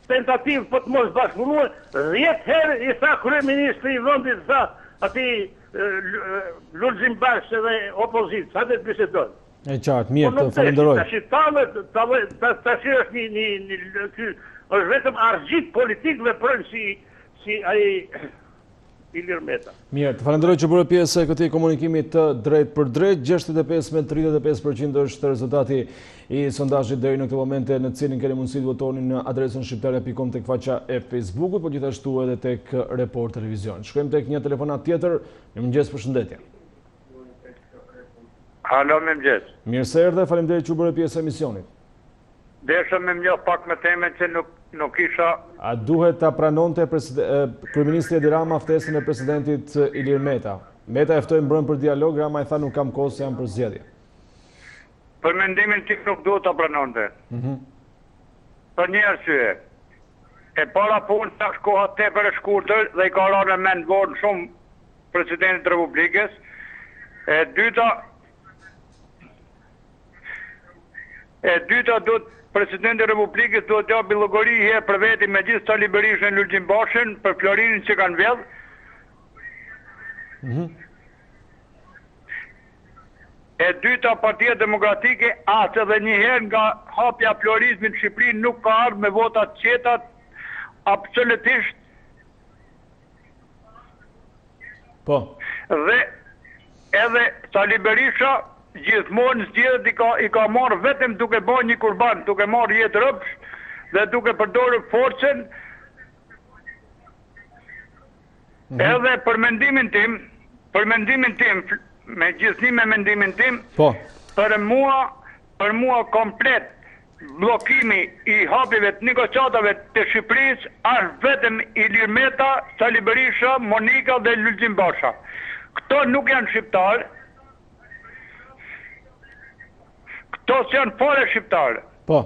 tentativë për të mos bashkëpunuar, 10 herë i tha kryeministri i vendit tha atij Lulzim Bash edhe opozitë, sa të bisedojnë. E qartë, mirë, të falenderoj. Tash është vetëm argjit politik veprojnë si ai Ilir Meta. Mirë, të falenderoj që bërë pjesë e këtij komunikimi të drejt për drejt. 65% është rezultati i sondazhit deri në këtë momente, në cilin keni mundësi të votoni në adresën shqiptare.com tek faqja e Facebookut, por gjithashtu edhe tek Report Televizion. Shkojmë tek një telefonat tjetër. Mirëmëngjes, përshëndetje. Alo, mirëmëngjes. Mirë se erdhe, faleminderit që bërë pjesë e emisionit. Desha me mjoh pak me temen që nuk isha... A duhet ta pranonte kryeministri Edi Rama ftesën e presidentit Ilir Meta? Meta e ftoi mbrëm për dialog, Rama i tha nuk kam kohë se jam për zgjedhje. Për mendimin tim nuk duhet ta pranonte. Për një arsye. E para punë tash koha tepër e shkurtër dhe i ka rënë në mend vonë shumë presidentit të Republikës. E dyta duhet presidenti i Republikës duhet t'japi llogari herë për veti me gjithë Sali Berishën, Lulzim Bashën për Florinin që kanë vjedh. E dyta, Partia Demokratike as edhe një herë nga hapja e florizmit në Shqipëri nuk ka ardhur me vota të qeta absolutisht. Po. Dhe edhe Sali Berisha gjithmonë zgjedhjet i ka marrë vetëm duke bërë një kurban, duke marrë jetë rëpsh dhe duke përdorur forcën. Edhe për mendimin tim, me gjithësi me mendimin tim, për mua komplet bllokimi i hapjeve të negociatave të Shqipërisë është vetëm Ilir Meta, Sali Berisha, Monika dhe Lulzim Basha. Këto nuk janë shqiptarë. Këto janë fare shqiptare. Po.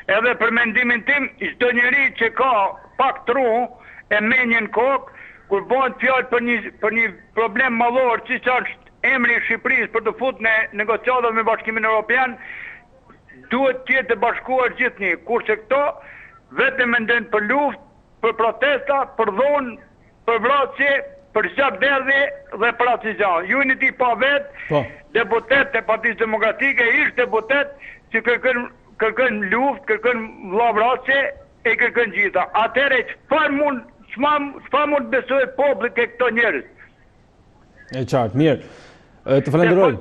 Edhe për mendimin tim, çdo njeri që ka pak tru e menjen kokë, kur bëhet fjalë për një problem mallor, siç është emri i Shqipërisë për të futur në negociata me Bashkimin Evropian, duhet të jetë të bashkuar gjithnjë. Kurse këto vetëm mendojnë për luftë, për protesta, për dhunë, për vrasje, për zgjedhje dhe për asgjë. Ju jeni ti pa vetë, deputet e Partisë Demokratike, ish deputet që kërkën luftë, kërkën vllavrasje e kërkën gjitha. Atëherë çfarë mund besoj populli ke këto njerëz? E qartë, mirë. Të falenderoj.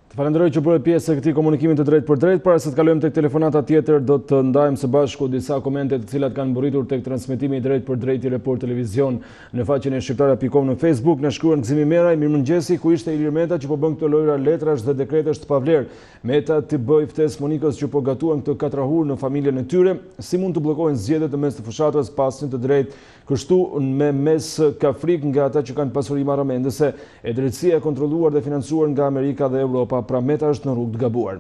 Të falenderoj që bërë pjesë e këtij komunikimi të drejt për drejt. Para se të kalojmë tek telefonata tjetër, do të ndajmë së bashku disa komente të cilat kanë mbërritur tek transmetimi i drejt për drejt i Report Televizion në faqen e shqiptara.com në Facebook. Na shkruan Gzimi Meraj, mirëmëngjesi, ku ishte Ilir Meta që po bën këto lojra letrash dhe dekretesh të pavlerë. Meta të bëj ftesë Monikës që po gatuan këtë katrahur në familjen e tyre. Si mund të bllokohen zgjedhjet në mes të fushatës pas një të drejtë kështu me mes ka frikë nga ata që kanë pasuri marrëmendëse, e drejtësia e kontrolluar dhe financuar nga Amerika dhe Europa, pra Meta është në rrugë të gabuar.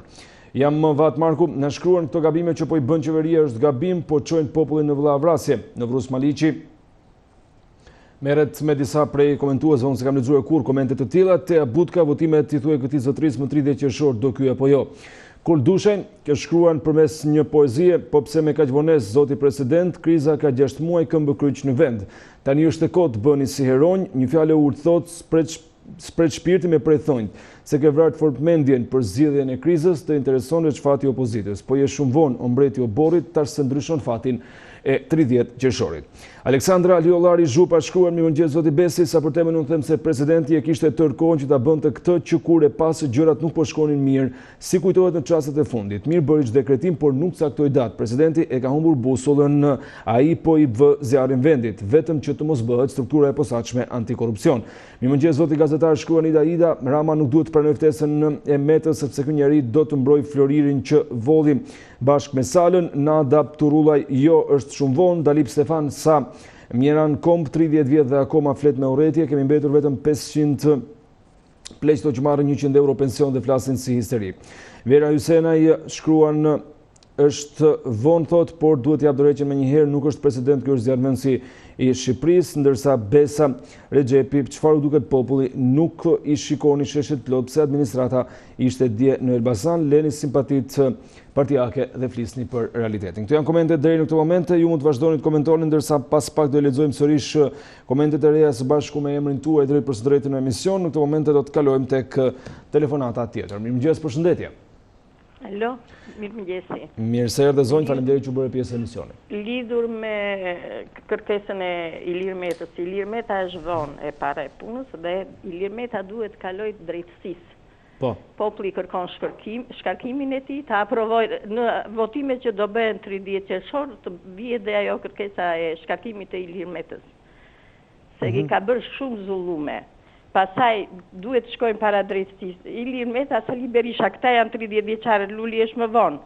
Jam Vat Marku, na shkruan këto gabime që po i bën qeveria është gabim, po çojnë popullin në vllavrasje. Në Vrus Maliqi merret me disa prej komentuesve, unë se kam lexuar kur komente të tilla, te Butka votimet i thuaj këtij zotërisë më 30 qershor do ky apo jo. Kur dushen, që shkruan përmes një poezie, po pse me kaq vonesë zoti president, kriza ka 6 muaj këmbë kryq në vend. Tani është e kohë të bëni si heronj, një fjalë urtë thot spret shpirti me prej thonjt, se ke vrarë fort mendjen për zgjidhjen e krizës, të intereson veç fati opozitës, po je shumë vonë o mbreti o borit, tash se ndryshon fatin e 30 qershorit. Aleksandra Liolari Zhupa shkruan mirëmëngjes zoti Besi, sa për temën unë them se presidenti e kishte tërë kohën që ta bënte këtë që kur e pasë gjërat nuk po shkonin mirë, si kujtohet në çastet e fundit. Mirë bëri dekretim, por nuk caktoi datë. Presidenti e ka humbur busollën, ai po i vë zjarrin vendit, vetëm që të mos bëhet struktura e posaçme antikorrupsion. Mirëmëngjes zoti gazetar, shkruan Ida, Rama nuk duhet të pranojë ftesën e Metës sepse ky njeri do të mbrojë Floririn që volli bashkë me Salën. Nada Turullaj, jo është shumë vonë. Dalip Stefan sa Mjeran Komp 30 vjet dhe akoma flet me urrëtie, kemi mbetur vetëm 500 pleqto që marrin 100 euro pension dhe flasin si histeri. Vera Hysenaj shkruan është vonë thot, por duhet jap dorëheqjen më një herë, nuk është president, ky është zjarrmendsi i Shqipërisë, ndërsa Besa Rexhepi, çfarë duket populli, nuk i shikoni sheshet plot pse administrata ishte dje në Elbasan, leni simpatit partijake dhe flisni për realitetin. Këto janë komentet deri në këtë moment, ju mund të vazhdoni të komentoni, ndërsa pas pak do lexojmë sërish komentet e reja së bashku me emrin tuaj drejt për së drejti në emision. Në këtë moment do të kalojmë tek telefonata tjetër. Mirëmëngjes, përshëndetje. Alo, mirëmëngjesi. Mirë se erdhe zonjë, faleminderit që bëre pjesë e emisionit. Lidhur me kërkesën e Ilir Metës, Ilir Meta është vonë e para e punës dhe Ilir Meta duhet kaloj drejtësisë. Po. Populli kërkon shkarkimin e tij, ta aprovoj në votimet që do bëhen 30 qershor, të vije dhe ajo kërkesa e shkarkimit të Ilir Metës. Se i ka bërë shumë zullume. Pastaj duhet të shkojnë para drejtësisë. Ilir Meta, Sali Berisha, këta janë 30 vjeçare, Luli është më vonë.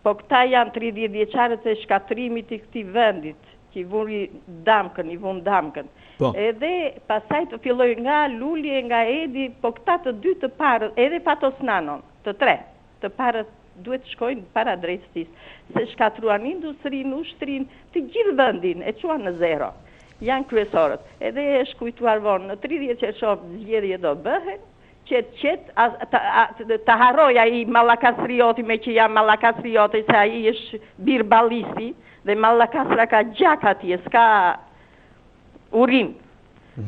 Po këta janë 30 vjeçarët e shkatrimit të këtij vendit, që i vuri damkën. Po. Edhe pastaj të filloj nga Luli e nga Edi, po këta të dy të parë, edhe Fatos Nanon, të tre, të parët duhet të shkojnë para drejtësisë, se shkatruan industrinë, ushtrin, të gjithë vendin, e quan në zero. Janë kryesorët. Edhe e shkujtuar vonë, në 30 qershor zgjedhje do bëhen, të harroj ai Mallakastrioti, me që jam Mallakastrioti, se ai është birballisi, dhe Mallakastra ka gjak atje, s'ka urin.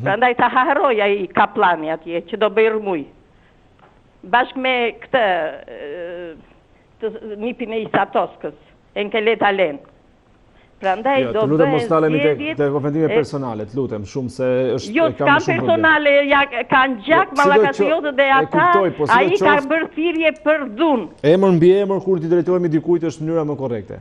Prandaj të harroj ai kaplani atje, që do bëj rrmuj. Bashkë me këtë nipin e Isatoskës, Enkeleta Len. Prandaj do të lutem mos talemi zgjedhjet tek ofendime personale, të lutem shumë se është jo, kanë personale, kanë gjak Mallakastriotët dhe ata, ai ka bërë thirrje për dhunë. Emër mbi emër kur ti drejtohemi dikujt është mënyra më korrekte.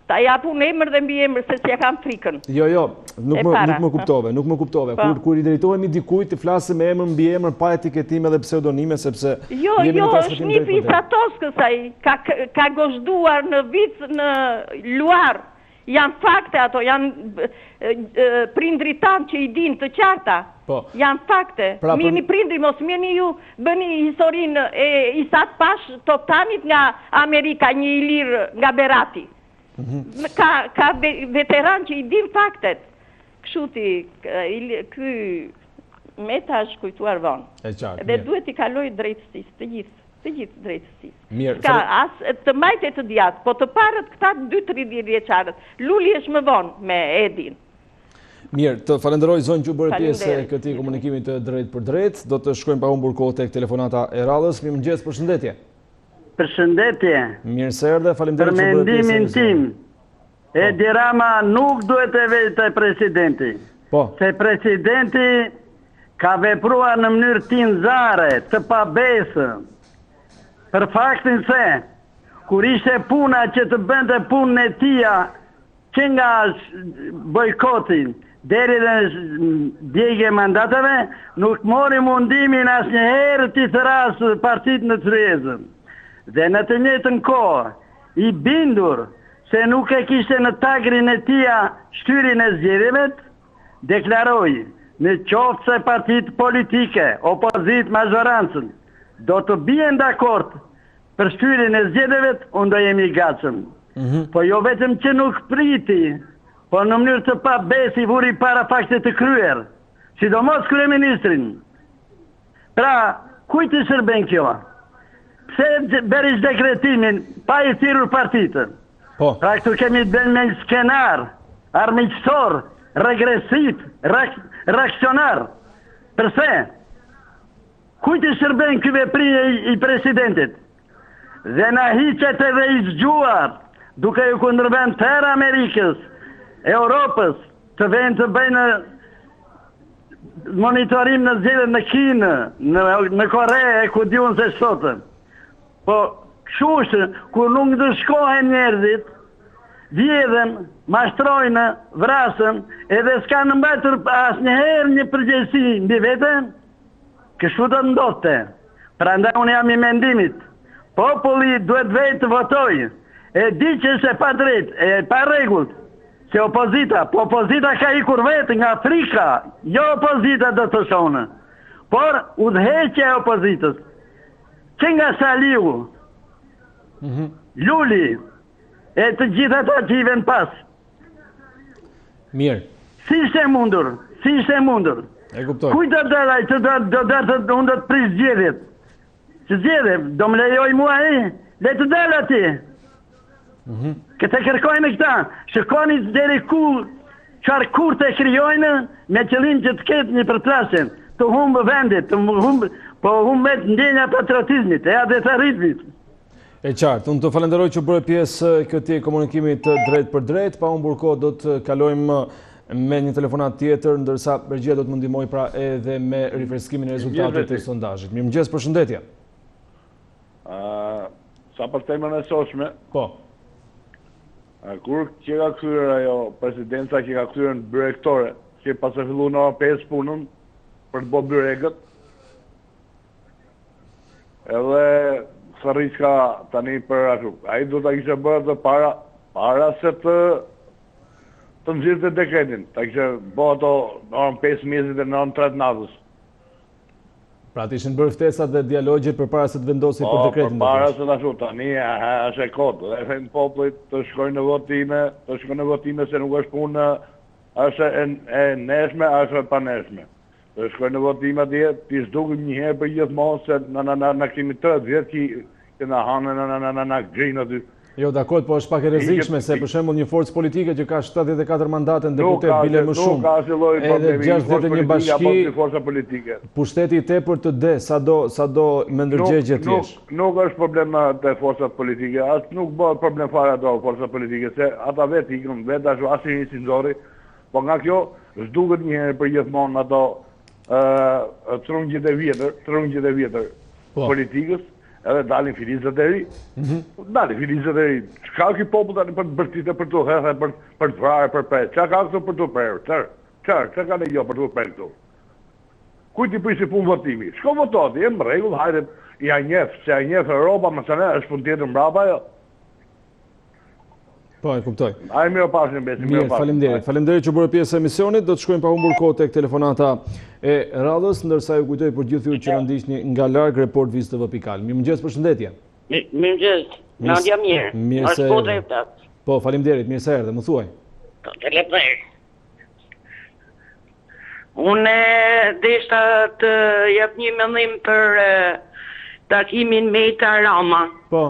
Ta japun emër dhe mbi emër se s'ja kam frikën. Jo, nuk më kuptove. Kur i drejtohemi dikujt të flasim me emër mbi emër pa etiketime dhe pseudonime, sepse Jo, është nipi i Satoskës ai, ka gozhduar në vit në Luar. Janë fakte ato, janë prindrit tanë që i din të qarta. Janë fakte. Mirni prindri, mos mirni ju bëni historinë e Isat Pash Toptanit nga Amerika, një ilir nga Berati. Ka veteran që i din faktet. Këshuti, ky Meta është kujtuar vonë. Dhe duhet i kaloj drejtësisë, të gjithë drejtësisë. Të majtë e të djatë, po të parët këta 2-3 vjeçarët. Luli është më vonë me Edin. Mirë, të falenderoj zonjë që bërë pjesë e këtij komunikimi të drejt për drejt. Do të shkojmë pa humbur kohë tek telefonata e radhës. Mirëmëngjes, përshëndetje. Përshëndetje. Mirë se erdhe, faleminderit që bërë pjesë. Për mendimin tim, Edi Rama nuk duhet e vetë presidenti. Se presidenti ka vepruar në mënyrë tinzare, të pabesë. Për faktin se, kur ishte puna që të bënte punën e tia, që nga bojkotin, deri dhe djegje mandateve, nuk mori mundimin asnjëherë t'i thrasë partit në tryezën. Dhe në të njëjtën kohë, i bindur se nuk e kishte në tagrin e tia shtyrin e zgjedhjeve, deklaroi, në qoftë se partit politike, opozit majorancën, do të bien dakord për shtyrin e zgjedhjeve, unë do jemi i gatshëm. Po jo vetëm që nuk priti, po në mënyrë të pabesë i vuri para fakte të kryer, sidomos kryeministrin. Pra, kujt i shërben kjo? Pse bëri dekretimin pa i thirrur partitën? Pra këtu kemi bën me skenar armiqësor, regresiv, reaksionar. Përse? Kujt i shërben ky veprim i presidentit? Dhe na hiqet edhe i zgjuar, duke ju kundërvend tërë Amerikës, Europës, të vend të bëjnë monitorim në zgjedhjet në Kinë, në Kore, e ku diun se sotën. Po, kështu kur nuk ndëshkohen njerëzit, vjedhen, mashtrojnë, vrasën, edhe s'ka në mbajtur asnjëherë një përgjegjësi mbi veten, kështu do të ndodhte. Prandaj unë jam i mendimit, populli duhet vetë të votojë. E di që është e pa drejt, e pa rregullt, se opozita ka ikur vetë nga Afrika, jo opozita do të thonë, por udhëheqja e opozitës, që nga Saliu, Luli, e të gjitha ato që i vjen pas. Mirë. Si ishte mundur? E kuptoj. Kuj do dëraj, unë do të pris zgjedhjet. Që zgjedhje, do më lejoj mua le të dërë ati. Këtë kërkojnë këta, shikoni deri ku qarë kur të kryojnë me qëllim që të ketë një përplasjen, të humbë vendit, po humbë ndjenja patriotizmit, dhe të ritmit. E qartë, unë të falenderoj që bërë pjesë këti komunikimit drejt për drejt, pa unë burko do të kalojmë me një telefonat tjetër, ndërsa Bergjia do të më ndihmoj pra edhe me rifreskimin e rezultatit të sondazhit. Mirëmëngjes, përshëndetje. Sa për temën e sotshme, po. Kur që ka kthyer ajo presidenca që ka kthyer në byrektore, që pas e fillu në orë 5 punën për të bërë byregët, edhe Sarriçka tani për ashtu. Ai do ta kishte bërë të para se të nxirrte dekretin. Ta kishte bërë ato në orën 5 mjesit dhe në orën 3 natës. Pra të ishin bërë ftesat dhe dialogjet përpara se të vendosi për dekretin. Përpara se ashtu tani është e kodë. Dhe thënë popullit të shkojnë në votime, se nuk është punë, është e neshme, është e paneshme. Të shkojnë në votime atje, ti s'dukim një herë për gjithmonë se në kemi 30 vjetë që në hanë në grinë aty. Jo, dakord, po është pak e rrezikshme se për shembull një forcë politike që ka 74 mandate në deputet bile më shumë. Edhe 61 bashki. Pushteti i tepër të de, sado me ndërgjegje thjesht. Nuk është problem te forcat politike, as nuk bëhet problem fare ato forcat politike, se ata vetë ikën, vetë ashtu asnjë i sinxori, po nga kjo s'duket një herë për gjithmonë ato trungjit e vjetër politikës. Edhe dalin filizat e ri. Çka ki popull tani për të bërtitë për të hedhë, për të vrarë, për për. Çka ka këtu për të prerë? Çka ka ne jo për të prerë këtu? Kujt i prisi punë votimi? Shko vototi, e në rregull, hajde, ja njeh, se ja njeh Europa, më sa ne është punë tjetër mbrapa jo. Po, e kuptoj. Ai mirë pasën besim, mirë pasën. Faleminderit. Faleminderit që bërë pjesë e emisionit. Do të shkojmë pa humbur kohë tek telefonata e radhës, ndërsa ju kujtoj për gjithë ju që na ndiqni nga larg report Viz TV Pikal. Mirëmëngjes, përshëndetje. Mirëmëngjes. Nadia mirë. Është po drejtat. Po, faleminderit, mirë se erdhe, më thuaj. Unë deshta të jap një mendim për takimin me Meta Rama. Po.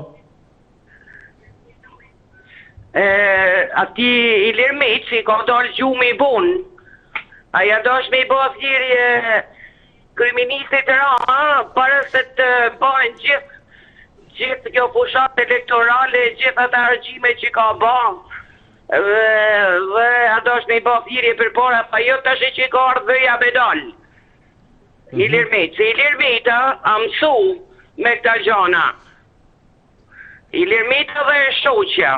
Ati Ilir Meci ka dalë gjumë i bon. Aja dash me i bo thirrje kryeministit Rama para se të bëjnë gjithë kjo fushat elektorale, gjithë ata argjime që ka bën. Dhe a dash me i bo thirrje përpara, pa jo tash që ka ardhëja me dalë. Ilir Meci. Ilir Meta a mësu me këta gjana. Ilir Meta dhe shoqja.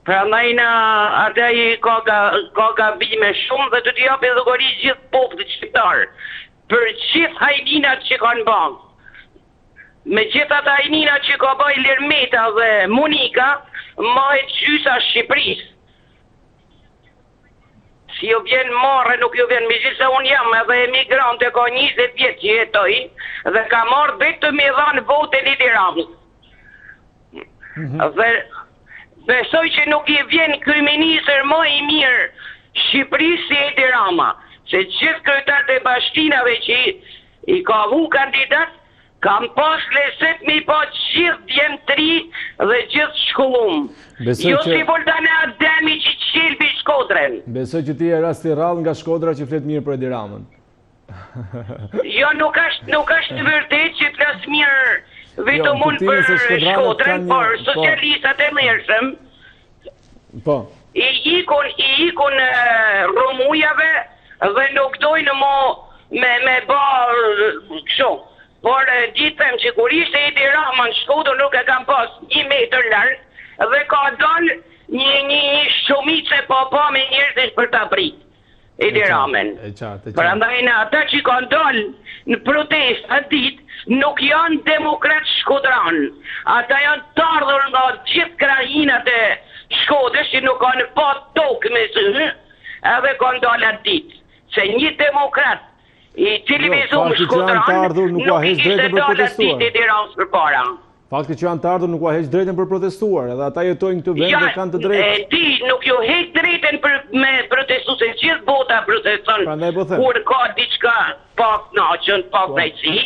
Pra ndajna ata i ka gabime shumë dhe të t'japi dhugori gjithë popullit shqiptar për gjithë hajninat që kanë bën. Me gjithë ata hajninat që ka bën Ilir Meta dhe Monika, mahet gjysa Shqipërisë. Si jo vjen marrë, nuk jo vjen, megjithëse unë jam edhe emigrante, ka 20 vjet që jetoj dhe ka marrë vetëm me dhanë votën Ilir Ramës. Dhe besoj që nuk i vjen kryeministër më i mirë Shqipërisë si Edi Rama, se gjithë kryetarët e bashkinave që i ka vu kandidat, kam pas leset me i pa gjithë djemtri dhe gjithë shkollum. Jo si Voldana Ademi që qelbi Shkodrën. Besoj që ti e rasti rrallë nga Shkodra që flet mirë për Edi Ramën. Jo, nuk është vërtet që flas mirë vetëm unë për Shkodrën, por socialistat e mërshëm i ikun Rumujave dhe nuk dojnë me bërë kështu. Por ditëm që kur ishte Edi Rama në Shkodër nuk e kam pas 1 metër larg dhe ka dalë një shumice po me njerëzish për ta prit Edi Ramën. Prandaj ata që kanë dalë në protest atë ditë nuk janë demokrat shkodran. Ata janë të ardhur nga gjithë krajinat e Shkodrës që nuk kanë pa tokë me sy, edhe kanë dalë atë ditë. Se një demokrat i televizuar Shkodran nuk i kishte dalë atë ditë Edi Ramës përpara. Fakti që janë të ardhur nuk ka heq drejtën për protestuar, edhe ata jetojnë këtë vend dhe kanë të drejtë. Ti nuk ju heq drejtën me protestu, se gjithë bota proteston kur ka diçka pak naqën, pak drejtësi,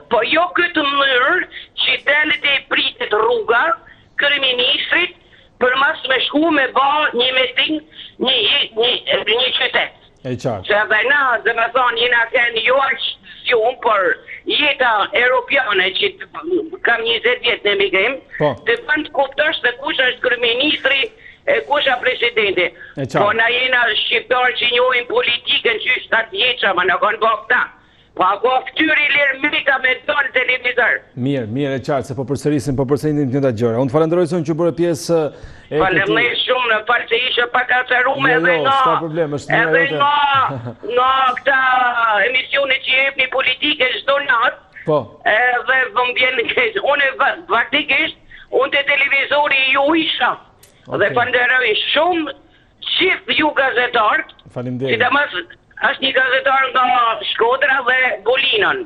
po jo këtë mënyrë që delet e pritet rruga kryeministrit për mas me shku me ba një meeting një qytet. E qartë. Që dhe na, dhe me thonë, jena kënë jo aqësion, por jeta europiane që kam 20 vjetë në migrim, të bënd kuptosh dhe kush është kryeministri e kush është presidenti. Po na jena shqiptarë që njojnë politikën që 7 vjeqa, ma në konë bëhë këta. Po ako ftyri lirë mika me donë televizor. Mirë, e qartë, se po përsërisim një të gjëra. Unë të falenderoj se unë që bërë pjesë e Falemnej shumë, në falë se ishe pak aferume edhe nga këta emisione që jep një politike çdo natë, edhe vëmbjen, unë faktikisht, unë të televizori ju isha, dhe falenderoj shumë gjithë ju gazetarët, sidomos është një gazetar nga Shkodra dhe Bolinën.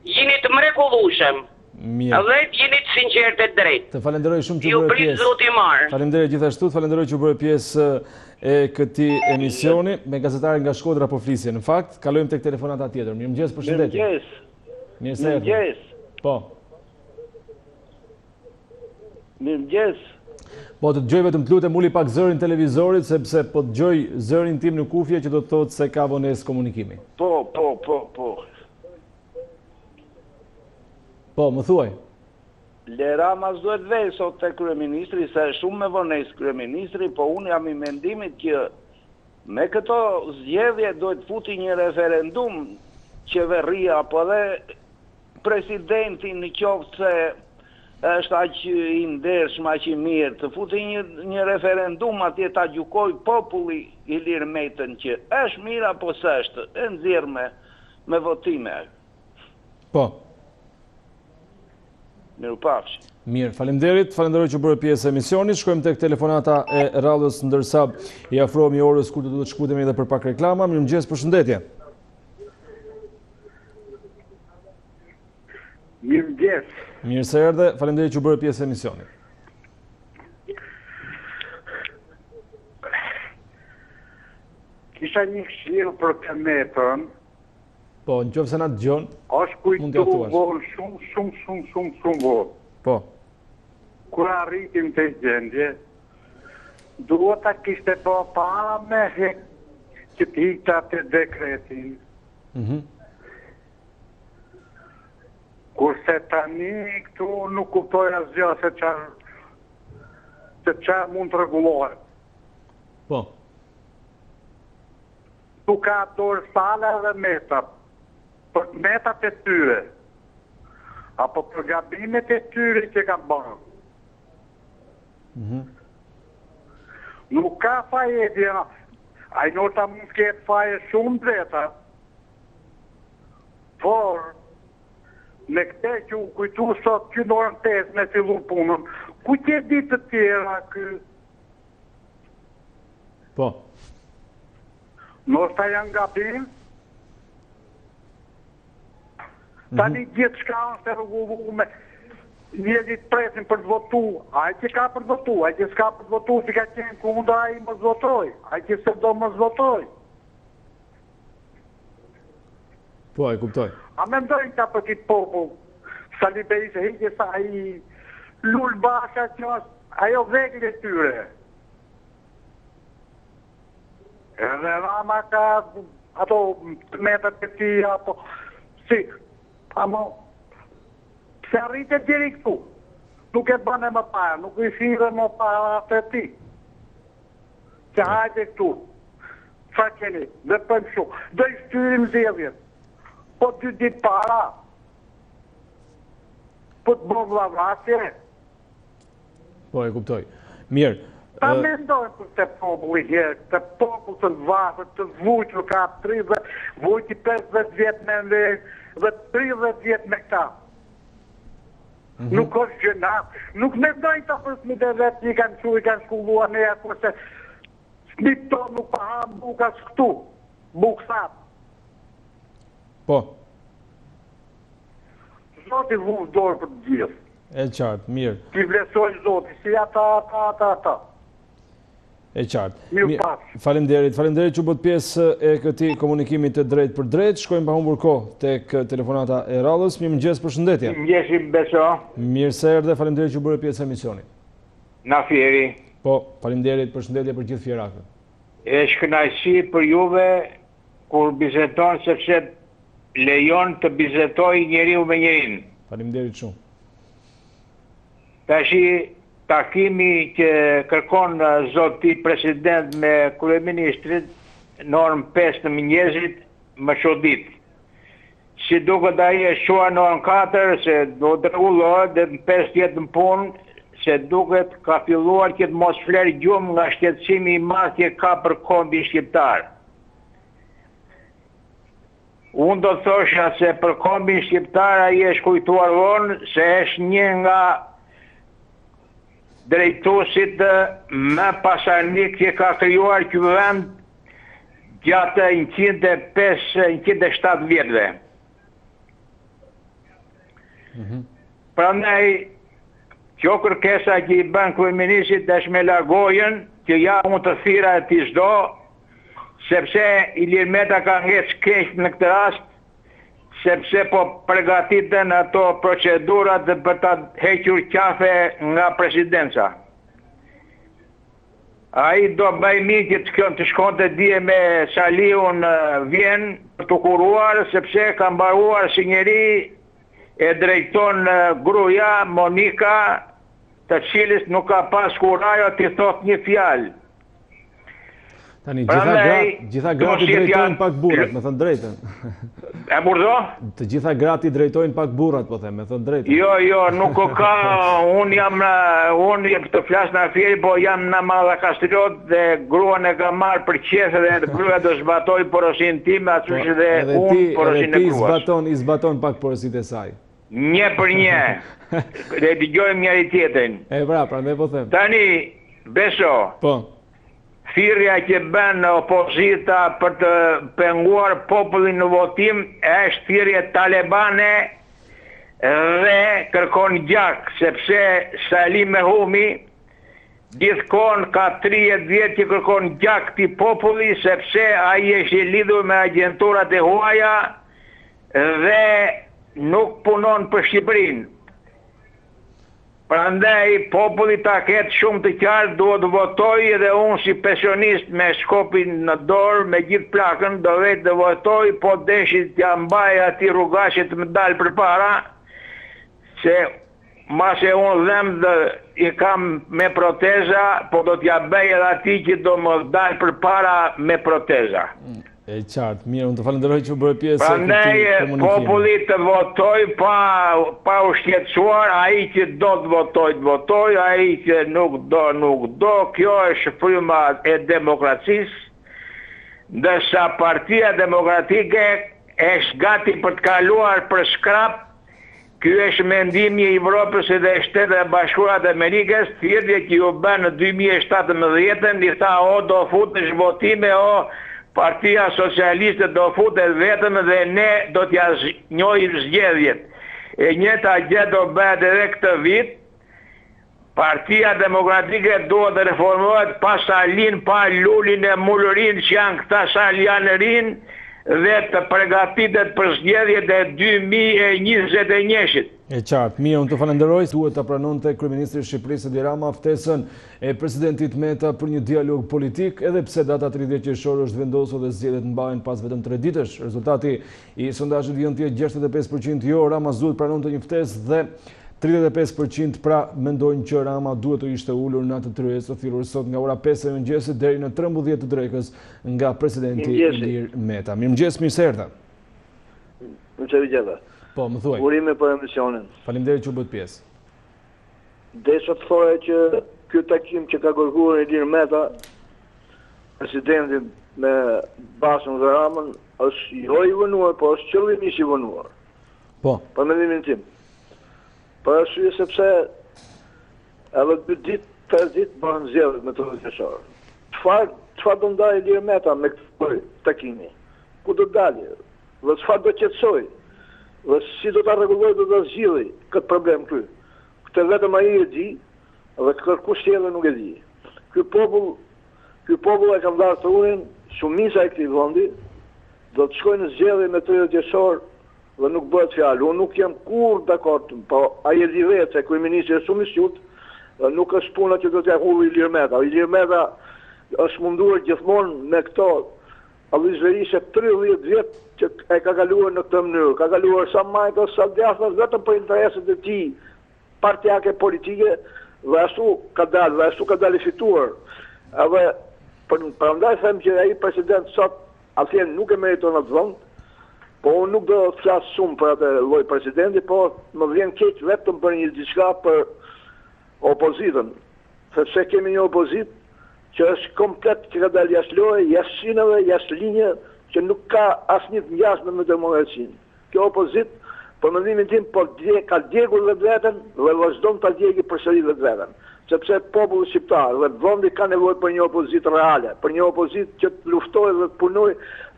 Jeni të mrekullueshëm. Dhe jeni të sinqertë të drejtë. Të falenderoj shumë që bërë pjesë. Falenderoj gjithashtu, falenderoj që bërë pjesë e këtij emisioni me gazetarën nga Shkodra po flisje. Në fakt, kalojmë tek telefonata tjetër. Mirëmëngjes, përshëndetje. Mirëmëngjes. Po. Mirëmëngjes. Po të dëgjoj vetëm të lutem uli pak zërin televizorit, sepse po të dëgjoj zërin tim në kufje që do të thotë se ka vonesë komunikimi. Po. Po, më thuaj. Rama s'duhet vej sot te kryeministri, se shumë me vonesë kryeministri, po unë jam i mendimit që me këto zgjedhje duhet futi një referendum qeveria, po dhe presidenti në qoftë se është aq i ndershëm, aq i mirë, të futi një referendum atje ta gjykoj populli Ilir Metën që është mirë apo s'është, e nxjerr me votime. Po. Mirupafshi. Mirë, faleminderit që bërë pjesë e emisionit. Shkojmë tek telefonata e radhës, ndërsa i afrohemi orës kur do të shkutemi edhe për pak reklama. Mirëmëngjes, përshëndetje. Mirëmëngjes. Mirë se erdhe, faleminderit që bërë pjesë e emisionit. Kisha një këshillë për Metën. Po, në qoftë se na dëgjon, është kujtu vonë shumë vonë. Po. Kur arritim të gjendje, duhet ta kishte po para me që t'ikta të dekretin. Kurse tani këtu nuk kuptoj asgjë se çfarë mund të rregullohet. Po. Tu ka dorë sala dhe metat. Për metat e tyre. Apo për gabimet e tyre që ka bërë. Nuk ka faje, a i nota mund të ketë faje shumë dreta, por me këte që u kujtu sot që në orën 5 me fillu punën, ku që ditë të tjera kë? Po. Nështë ta janë gabim, tani gjithë shka është e rregullu me njerëzit presin për të votu, ai që ka për të votu, ai që s'ka për të votu, si ka qenë kundër ai mos votoj, ai që s'e do mos votoj. Po, e kuptoj. A mendojnë ta për këtë popull, Sali Berisha hiqe sa ai Lul Basha që është ajo vegle e tyre. Edhe Rama ka ato metat e ti, apo si, amo se arrite deri këtu. Nuk e bëne më parë, nuk i shire më parë atë ti. Që hajde këtu. Sa keni, dhe për shumë. Do i shtyrim zjedhjet. Po 2 ditë para. Po të bëmë lavratje. Po, e kuptoj. Mirë. Ta mendojnë për të populli herë, të popull të vasët, të vujqër ka 30, vujqi 50 vjetë me në dhe 30 vjetë me këta. Nuk është gjëna, nuk mendojnë të fësmi dhe vetë një kanë që i kanë shkullua në e kurse snip to nuk pa hamë bukas këtu, buksat. Po. Zoti vujë dorë për të gjithë. E qartë, mirë. Ti vlerësojnë zoti, si ata. E qartë. Mirë pas. Faleminderit që bët pjesë e këtij komunikimi të drejtë për drejtë. Shkojmë pa humbur kohë tek telefonata e radhës. Mirëmëngjes, përshëndetje. Mirëmëngjes, Beso. Mirë se erdhe, faleminderit që bëre pjesë e emisionit. Na fjeri. Po, faleminderit, përshëndetje për gjithë fjerakët. E shkënaqësi për juve kur bisedon sepse lejon të bizetoj njeriu me njerin. Faleminderit shumë. Tashi takimi që kërkon zoti president me kryeministrin në orën 5 të mëngjesit më çudit. Si duket ai e shua në orën 4 se do të rregullohet dhe në 5 jetë në punë, se duket ka filluar këtë mos flerë gjumë nga shqetësimi i madh që ka për kombin shqiptar. Unë do të thosha se për kombin shqiptar ai është kujtuar vonë se është një nga drejtuesit më pasarnik që ka krijuar ky vend gjatë 105-107 vjetëve. Prandaj kjo kërkesa që i bën kryeministrit është me largojen që ja mund të thira e ti çdo, sepse Ilir Meta ka ngec keq në këtë rast, sepse po përgatiten ato procedurat dhe për ta hequr qafe nga presidenca. Ai do bëj mirë që të shkonte dje me Saliun Vjen për të kuruar, sepse ka mbaruar si njeri e drejton gruaja Monika, të cilës nuk ka pas kurajo të thot një fjalë. Tani, gjitha gratë drejtojnë pak burrat, me thënë drejtën. E burdo? Të gjitha gratë drejtojnë pak burrat, po them, me thënë drejtën. Jo, nuk ka, unë të flas në aferi, po jam në Mallakastriot dhe gruan e ka marrë për qefë dhe gruaja do zbatoj porosin time, aty që dhe unë porosin e gruas. Edhe ti i zbaton pak porosit e saj. Një për një, dhe dëgjojmë njëri tjetrin. E prandaj po them. Tani, Beso, thirrja që bën opozita për të penguar popullin në votim është thirrje talebane dhe kërkon gjak, sepse Salim Mehumi gjithkohon ka 30 vjet që kërkon gjak ti populli, sepse ai është i lidhur me agjenturat e huaja dhe nuk punon për Shqipërinë. Prandaj populli ta ketë shumë të qartë, duhet të votoj dhe unë si pensionist me shkopin në dorë, me gjithë plakën, do vetë të votoj, po deshit t'ja mbaj ati rrugashit të më dalë për para, se mase unë dhem dhe i kam me proteza, po do t'ja bëj edhe ati që do më dalë për para me proteza. E qartë, mirë, unë të falenderoj që bërë pjesë e këtij komunikimi. Prandaj populli të votoj pa u shqetësuar, ai që do të votoj, ai që nuk do, kjo është fryma e demokracisë, ndërsa Partia Demokratike është gati për të kaluar për skrap. Ky është mendimi i Evropës dhe Shtetet e Bashkuara të Amerikës, thirrje që u bën në 2017, i tha do futesh votime, Partia Socialiste do futet vetëm dhe ne do t'ja njohim zgjedhjet. E njëjta gjë do bëhet edhe këtë vit. Partia Demokratike duhet të reformohet pa Salin, pa Lulin e Mulërin që janë këta saljanerin dhe të përgatitet për zgjedhjet e 2021-shit. E qartë, mirë, unë të falenderoj, duhet të pranonte kryeministri i Shqipërisë Edi Rama ftesën e presidentit Meta për një dialog politik, edhe pse data 30 qershor është vendosur dhe zgjedhjet mbahen pas vetëm 3 ditësh. Rezultati i sondazhit vjen të jetë 65% jo, Rama duhet pranonte një ftesë dhe 35% pra mendojnë që Rama duhet të ishte ulur në atë tryezë të thirrur sot nga ora 5 e mëngjesit deri në 13 të drekës nga presidenti Ilir Meta. Mirëmëngjes, mirë se erdha. Po, më thuaj. Urime për emisionin. Faleminderit që u bët pjesë. Desha të thoya që ky takim që ka kërkuar Ilir Meta, presidentin me Basën dhe Ramën, është jo i vënuar, po është qëllimisht i vënuar. Po. Për mendimin tim. Për arsye sepse edhe 2 ditë, 3 ditë bëhen zgjedhjet me të qershor. Çfarë do ndajë Ilir Meta me këtë takimi? Ku do dalë? Dhe çfarë do qetësoj? Dhe si do ta rregullojë, do ta zgjidhë këtë problem këtu. Këtë vetëm ai e di, dhe kërkush tjetër nuk e di. Ky popull e ka ndarë trurin, shumica e këtij vendi do të shkojnë në zgjedhje me 30 qershor dhe nuk bëhet fjalë. Unë nuk jam kurrë dakord, po ai e di vetë se kryeministri është shumë i shqut, nuk është puna që do t'ja hulli Ilir Meta. Ilir Meta është munduar gjithmonë me këto allëzverishe 30 vjet që e ka kaluar në këtë mënyrë. Ka kaluar sa majtë sa djathta vetëm për intereset e tij partijake politike dhe ashtu ka dalë i fituar. Edhe prandaj them që ai president sot atje nuk e meriton atë vend, po unë nuk do të flas shumë për atë lloj presidenti, po më vjen keq vetëm për një diçka për opozitën, sepse kemi një opozitë që është komplet që ka dalë jashtë loje, jashtë shinave, jashtë linje, që nuk ka asnjë të ngjashme me demokracinë. Kjo opozitë, për mendimin tim, ka djegur vetveten dhe vazhdon ta djegë përsëri vetveten. Sepse populli shqiptar dhe vendi ka nevojë për një opozitë reale, për një opozitë që të luftojë dhe të punojë,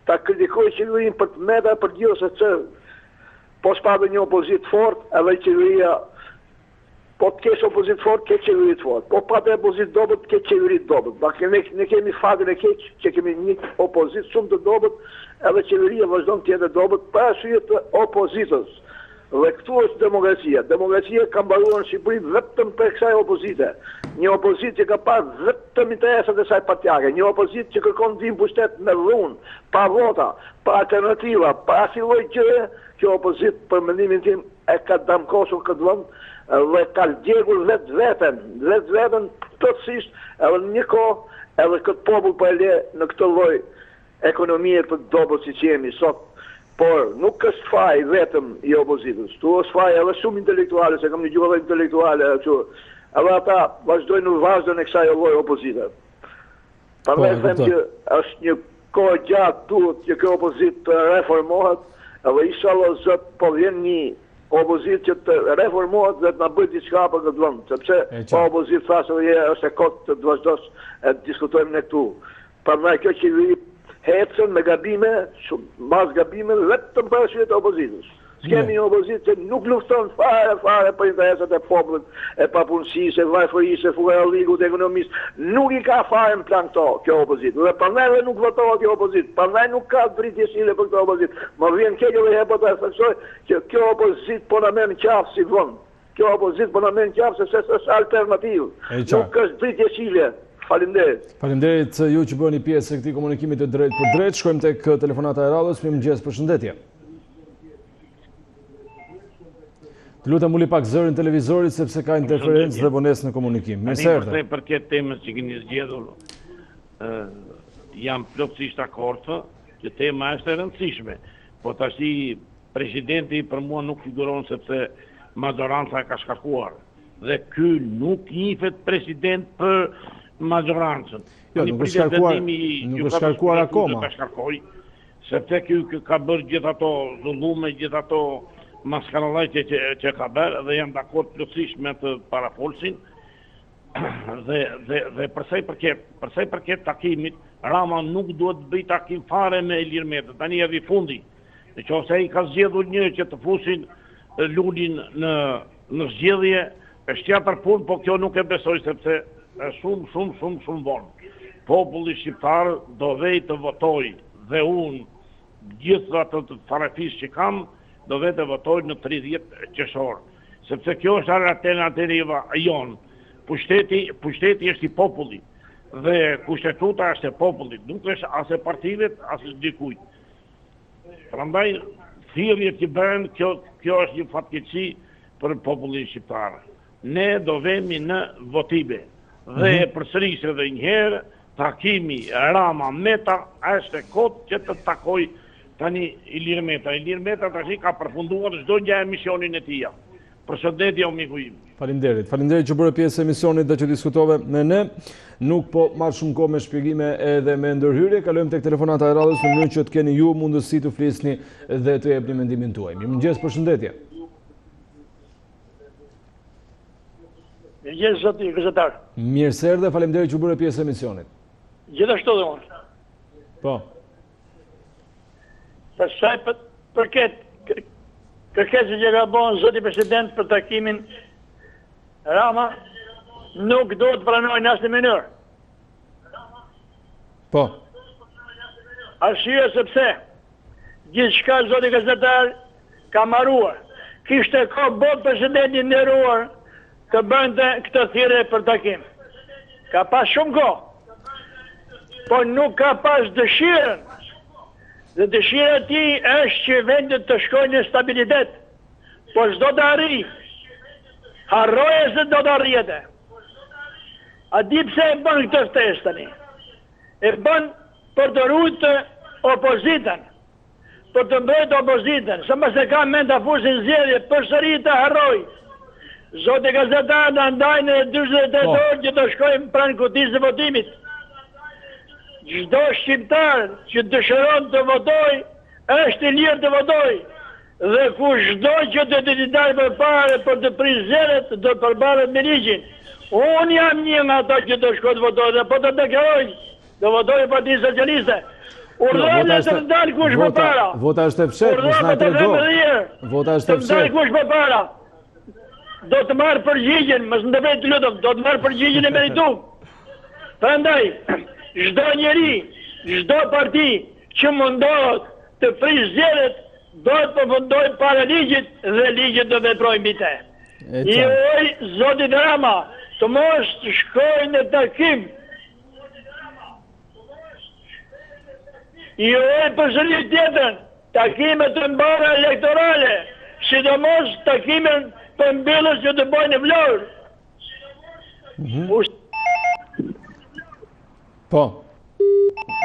ta kritikojë qeverinë për të meta për gjithë se çë po s'pabe një opozitë fort, edhe qeveria po të kesh opozitë fort, ke qeveri të fort. Po pa të opozitë dobët, ke qeveri të dobët. Ne kemi fatin e keq që kemi një opozitë shumë të dobët, edhe qeveria vazhdon të jetë e dobët për arsye të opozitës. Dhe këtu është demokracia. Demokracia ka mbaruar në Shqipëri vetëm për kësaj opozite. Një opozitë që ka pas vetëm interesat e saj partijake, një opozitë që kërkon të vinë pushtet me dhunë, pa vota, pa alternativa, pa asnjë lloj gjëje, kjo opozitë për mendimin tim e ka damkosur këtë vend dhe ka djegur vetveten totësisht, edhe në një kohë, edhe këtë popull po e le në këtë lloj ekonomie të dobët siç jemi sot. Por nuk është faj vetëm i opozitës. Tu është faj edhe shumë intelektuale, se kam një gjuhë edhe intelektuale, edhe ata vazhdojnë në vazhdojnë e kësaj lloji opozite. Prandaj them që është një kohë gjatë duhet që kjo opozitë të reformohet, edhe inshallah zot po vjen një opozitë që të reformohet dhe të na bëjë diçka për këtë vend, sepse pa opozitë thashë është e kotë të vazhdosh e diskutojmë ne këtu. Prandaj kjo qeveri hecën me gabime, mas gabime, vetëm për arsye të opozitës. S'kemi një opozitë që nuk lufton fare për interesat e popullit, e papunësisë, e vajfërisë, e fuqarallikut, e ekonomisë. Nuk i ka fare në plan këto, kjo opozitë. Dhe prandaj edhe nuk votohet kjo opozitë. Prandaj nuk ka dritë jeshile për këtë opozitë. Më vjen keq edhe herë po ta theksoj që kjo opozitë po na merr në qafë si vend. Kjo opozitë po na merr në qafë sepse është alternativë. Nuk është dritë jeshile. Faleminderit. Faleminderit ju që bëni pjesë e këtij komunikimi të drejtë për drejtë. Shkojmë tek telefonata e radhës. Mirëmëngjes, përshëndetje. Të lutem uli pak zërin televizorit sepse ka interferencë dhe vonesë në komunikim. Mirëserdhje. Për këtë temën që keni zgjedhur, jam plotësisht dakord që tema është e rëndësishme. Po tash presidenti për mua nuk figuron sepse majoranca ka shkarkuar. Dhe ky nuk njihet president për majorancën. Jo, nuk është shkarkuar akoma. Sepse ky ka bërë gjithë ato zullume, gjithë ato maskarallajtje që ka bërë dhe jam dakord plotësisht me të parafolsin. Dhe përsa i përket takimit, Rama nuk duhet të bëj takim fare me Ilir Meta. Tani edhe i fundi. Nëse ai ka zgjedhur një që të fusin Lulin në zgjedhje, është tjetër punë, po kjo nuk e besoj sepse është shumë vonë. Populli shqiptar do vej të votoj dhe unë gjithë ato të farefisë që kam do vej të votoj në 30 qershor. Sepse kjo është alternativa jonë. Pushteti është i popullit dhe kushtetuta është e popullit, nuk është as e partivet, as e dikujt. Prandaj thirrjet që bëhen, kjo është një fatkeqësi për popullin shqiptar. Ne do vemi në votime. Dhe përsëris edhe një herë, takimi Rama Meta është e kotë që të takoj tani Ilir Meta. Ilir Meta tash ka përfunduar çdo gjë emisionin e tij. Përshëndetje o miku im. Faleminderit që bëre pjesë e emisionit dhe që diskutove me ne. Nuk po marr shumë kohë me shpjegime edhe me ndërhyrje. Kalojmë tek telefonata e radhës në mënyrë që të keni ju mundësi të flisni dhe të jepni mendimin tuaj. Mirëmëngjes, përshëndetje. Mirëmëngjes zoti gazetar. Mirëserdhje, faleminderit që bëre pjesë e emisionit. Gjithashtu dhe unë. Po. Pastaj përket kërkesës që ka bënë zoti president për takimin Rama nuk do të pranoj në asnjë mënyrë. Po. Arsye sepse gjithçka zoti gazetar ka marruar. Kishte kohë bot presidenti nderuar të bënte këtë thirrje për takim. Ka pas shumë kohë. Po nuk ka pas dëshirën. Dhe dëshira e tij është që vendet të shkojnë në stabilitet. Po s'do të arrijë. Harroje se do të arrijete. A di pse e bën këtë ftesë tani? E bën për të ruajtur opozitën. Për të mbrojtur opozitën. Se mos e ka mend ta fusin zgjedhje përsëri të harroj. Zoti gazetar na ndajnë në 48 orë që të shkojmë pranë kutisë së votimit. Çdo shqiptar që dëshiron të votojë, është i lirë të votojë. Dhe kushdo që të detyrojë përpara për të prirë zgjedhjet, do të përballet me ligjin. Unë jam një nga ata që do shkoj të votoj, dhe po të deklaroj, do votoj Partia Socialiste. Urdhëra të ndal kush përpara. Vota është e fshehtë, mos na trego. Vota është e fshehtë. Ndal kush përpara. Do të marr përgjigjen, mos ndëvej të lutem, do të marr përgjigjen e merituar. Prandaj, çdo njeri, çdo parti që mundohet të prijë zgjedhjet, do të përfundojë para ligjit dhe ligjit do veprojë mbi të. Joj, zoti Rama, të mos të shkojnë në takim. Joj, përsëri tjetër, takime të mbara elektorale, sidomos takimen për mbillës që të bojnë në Vlorë. Po.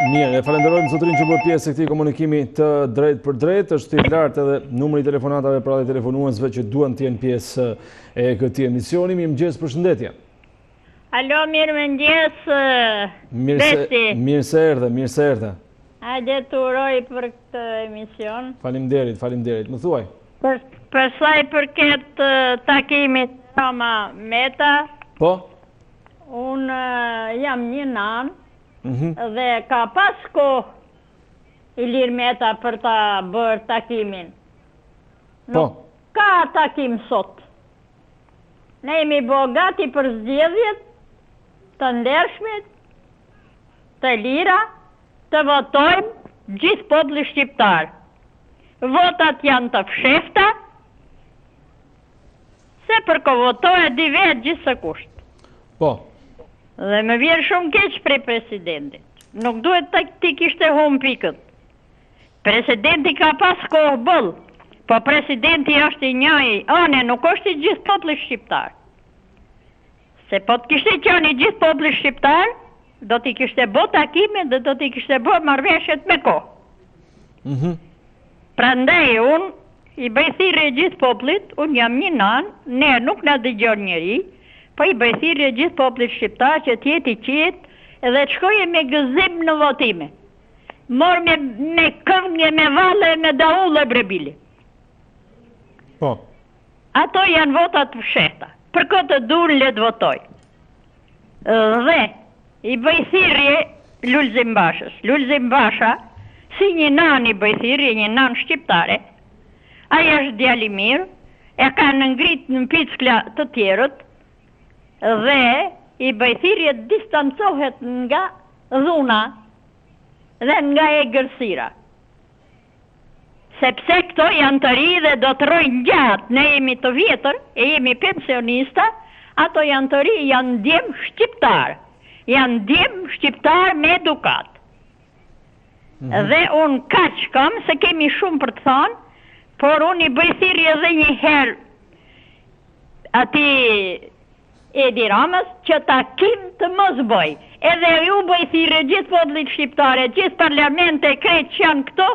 Mirë, e falenderojmë zotërin që bërë pjesë e këtij komunikimi të drejt për drejt, është i lartë edhe numri i telefonatave pra dhe telefonuesve që duan të jenë pjesë e këtij emisioni. Mirëmëngjes, përshëndetje. Alo, mirëmëngjes, Beti. Mirë se erdhe. Hajde të uroj për këtë emision. Faleminderit. Më thuaj. Për sa i përket takimit Rama Meta. Po? Unë jam një nanë. Dhe ka pas kohë Ilir Meta për ta bërë takimin. Nuk ka takim sot. Ne jemi gati për zgjedhjet të ndershmit, të lira, të votojmë gjithë populli shqiptar. Votat janë të fshehta, se për ko votohet di vetë gjithë së kusht. Po. Dhe më vjen shumë keq prej presidentit. Nuk duhet të ti kishte humbë pikët. Presidenti ka pas kohë bëll, po presidenti është i njëi, nuk është i gjithë populli shqiptar. Se po të kishte qenë i gjithë populli shqiptar, do t'i kishte bë takime dhe do t'i kishte bë marrëveshjet me kohë. Prandaj unë i bëj thirrje gjithë popullit, unë jam një nanë, ne nuk na dëgjon njeri, po i bëj thirrje gjithë popullit shqiptar që të jetë i qetë dhe të shkojë me gëzim në votime. Mor me këmbë, me valle, me daulle brebili. Po. Ato janë votat të fshehta. Për këtë duan le të votoj. Dhe i bëj thirrje Lulzim Bashës. Lulzim Basha, si një nanë i bëj thirrje, një nanë shqiptare, ajo është djalë i mirë, e ka ngrit në pickla të tjerët, dhe i bëj thirrje të distancohet nga dhuna dhe nga egërsira. Sepse këto janë të ri dhe do të rojnë gjatë, ne jemi të vjetër, e jemi pensionista, ato janë të ri, janë djem shqiptar. Janë djem shqiptar me edukat. Dhe unë kaq kam, se kemi shumë për të thonë, por unë i bëj thirrje edhe një herë ati Edi Ramës që takim të mos bëj. Edhe ju bëj thirrje gjithë popullit shqiptare, gjithë parlamente krejt që janë këto,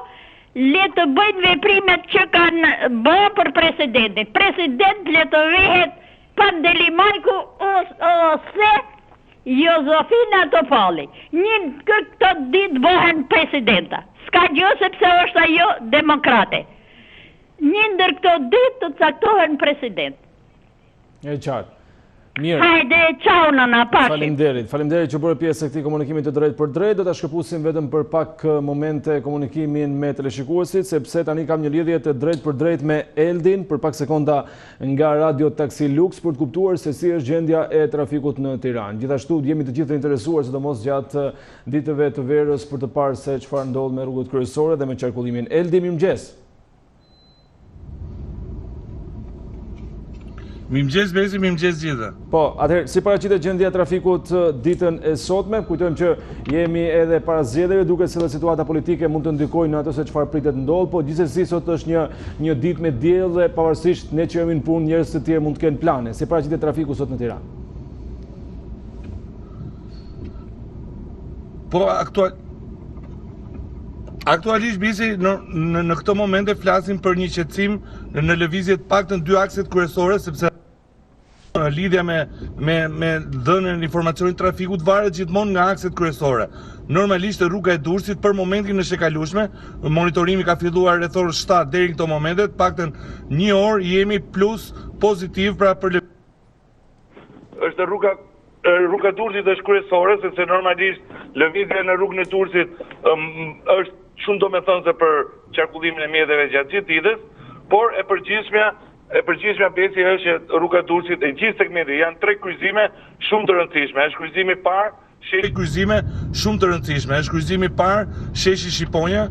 le të bëjnë veprimet që kanë bërë për presidentin. President le të vehet Pandelimajku ose Jozefina Topalli. Njën këtë ditë bëhen presidenta. Ska gjë sepse është ajo demokrate. Njën ndër këto ditë të caktohen president. E qartë. Mirë. Hajde, ciao nëna, pashim. Faleminderit që bërë pjesë e këtij komunikimi të drejtë për drejtë. Do ta shkëputim vetëm për pak momente komunikimin me teleshikuesit, sepse tani kam një lidhje të drejtë për drejtë me Eldin për pak sekonda nga Radio Taxi Lux për të kuptuar se si është gjendja e trafikut në Tiranë. Gjithashtu jemi të gjithë të interesuar sidomos gjatë ditëve të verës për të parë se çfarë ndodh me rrugët kryesore dhe me qarkullimin. Eldi, mirëmëngjes. Mirëmëngjes Besi, mirëmëngjes gjithë. Po, atëherë, si paraqitet gjendja e trafikut ditën e sotme, kujtojmë që jemi edhe para zgjedhjeve, duket se situata politike mund të ndikojë në ato se çfarë pritet ndodh, po gjithsesi sot është një ditë me diell dhe pavarësisht ne që jemi në punë, njerëz të tjerë mund të kenë plane. Si paraqitet trafiku sot në Tiranë? Po, aktualisht Bisi, në këtë moment e flasim për një qetësim në lëvizje të paktën 2 akset kryesore, sepse lidhja me dhënien e informacionit trafikut varet gjithmonë nga akset kryesore. Normalisht rruga e Durrësit për momentin është e kalueshme, monitorimi ka filluar rreth orës 7 deri në këtë moment, paktën 1 orë jemi plus pozitiv pra për është rruga Durrësit është kryesore, sepse normalisht lëvizja në rrugën e Durrësit është shumë domethënëse për qarkullimin e mjeteve gjatë gjithë ditës, por e përgjithshmja Besi është që rruga Durrësit e gjithë segmenti janë 3 kryqëzime shumë të rëndësishme. Është kryqëzimi i parë, kryqëzimi i parë, sheshi Shqiponja.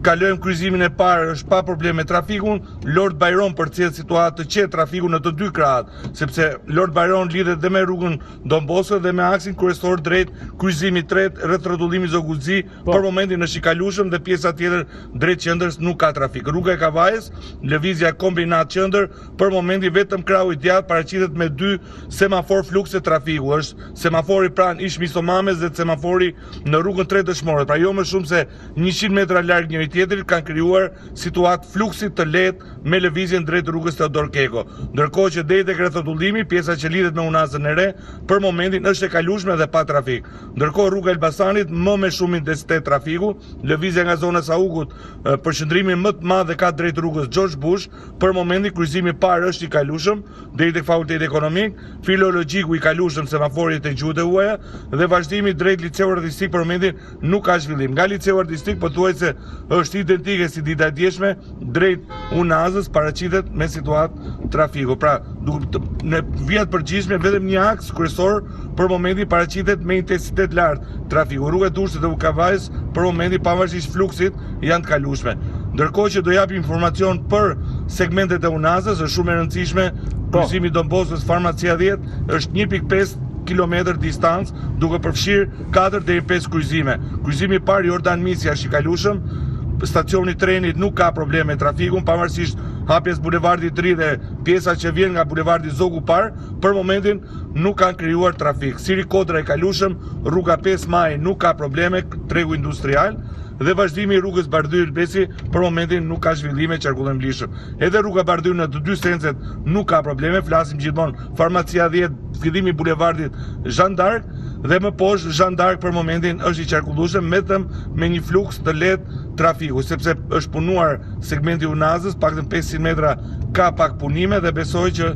Kalojmë kryqëzimin e parë, është pa probleme trafikun. Lord Byron përcjell situatë të qetë trafiku në të 2 krahat, sepse Lord Byron lidhet dhe me rrugën Don Bosco dhe me aksin kryesor drejt kryqëzimit 3 rreth rrotullimit Zoguzi. Për momentin është i kalueshëm dhe pjesa tjetër drejt qendrës nuk ka trafik. Rruga e Kavajës, lëvizja kombinat qendër, për momentin vetëm krahu i djathtë paraqitet me 2 semafor flukse trafiku. Është semafori pranë ish Misomames dhe semafori në rrugën 3 Dëshmorët. Pra jo më shumë se 100 metra larg njëri tjetrit kanë krijuar situatë fluksit të lehtë me lëvizjen drejt rrugës Teodor Keko. Ndërkohë që deri tek rrotulllimi, pjesa që lidhet me Unazën e Re, për momentin është e kalueshme dhe pa trafik. Ndërkohë rruga Elbasanit më me shumë intensitet trafiku, lëvizja nga zona Saugut, përqendrimi më të madh ka drejt rrugës George Bush, për momentin kryqëzimi i parë është i kalueshëm deri tek Fakulteti Ekonomik, filologjiku i kalueshëm semafori tek gjuhët e huaja dhe vazhdimi drejt liceu artistik për momentin nuk ka zhvillim. Nga liceu artistik pothuajse është identike si dita e djeshme drejt Unazës paraqitet me situatë trafiku. Pra, në vijat përgjithshme vetëm një aks kryesor për momentin paraqitet me intensitet lartë trafiku. Rruga e Durrësit dhe Kavajës për momentin pavarësisht fluksit janë të kalueshme. Ndërkohë që do japim informacion për segmentet e Unazës, është shumë e rëndësishme, kryqëzimi Don Boscos Farmacia 10 është 1.5 kilometër distancë, duke përfshirë 4 deri 5 kryqëzime. Kryqëzimi i parë Jordan Misja është i kalueshëm, stacioni i trenit nuk ka probleme me trafikun, pavarësisht hapjes bulevardit 3 dhe pjesa që vjen nga bulevardi Zogu Par, për momentin nuk kanë krijuar trafik. Siri Kodra i kalueshëm, rruga 5 Maj nuk ka probleme, tregu industrial dhe vazhdimi i rrugës Bardhyl Besi për momentin nuk ka zhvillime qarkullim lishëm. Edhe rruga Bardhyl në të 2 senset nuk ka probleme, flasim gjithmonë Farmacia 10, fillimi i bulevardit Jean d'Arc dhe më poshtë Jean d'Arc për momentin është i qarkullueshëm vetëm me një fluks të lehtë trafiku, sepse është punuar segmenti Unazës, paktën 500 metra ka pak punime dhe besoj që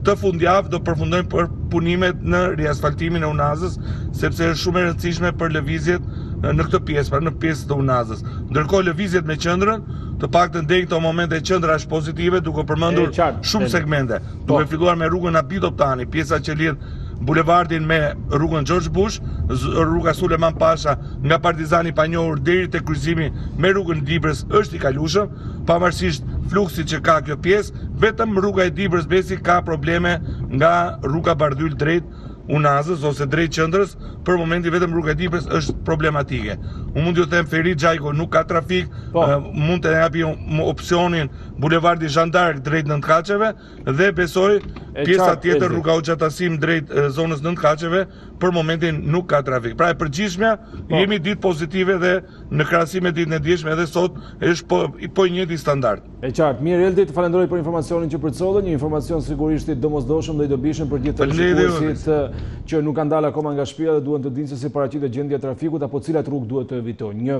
të fundjavë do përfundojmë për punimet në riasfaltimin e Unazës, sepse është shumë e rëndësishme për lëvizjet në këtë pjesë, pra në pjesë të Unazës. Ndërkohë lëvizjet me qendrën, të paktën deri këto momente qendra është pozitive, duke përmendur shumë segmente. Duke filluar me rrugën Abit Optani, pjesa që lidh bulevardin me rrugën George Bush, rruga Suleman Pasha nga Partizani Panjohur deri te kryqëzimi me rrugën Dibrës është i kalueshëm, pavarësisht fluksit që ka kjo pjesë, vetëm rruga e Dibrës Besi ka probleme nga rruga Bardhyl drejt Unazës ose drejt qendrës, për momentin vetëm rruga e Dibrës është problematike. Unë mund t'ju them Ferit Xhaiko nuk ka trafik, mund të japi opsionin bulevardi Jean d'Arc drejt Nëntkaçeve dhe besoj pjesa tjetër rruga Hoxha Tasim drejt zonës Nëntkaçeve për momentin nuk ka trafik. Pra e përgjithshmja jemi ditë pozitive dhe në krahasim me ditën e dieshme edhe sot është po i njëjti standard. E qartë, mirë Eldi, të falenderoj për informacionin që përcollën, një informacion sigurisht i domosdoshëm dhe i dobishëm për gjithë televizionistë që nuk kanë dalë akoma nga shtëpia dhe duhen të dinë se si paraqitet gjendja e trafikut apo cilat rrugë duhet të evitojnë. Një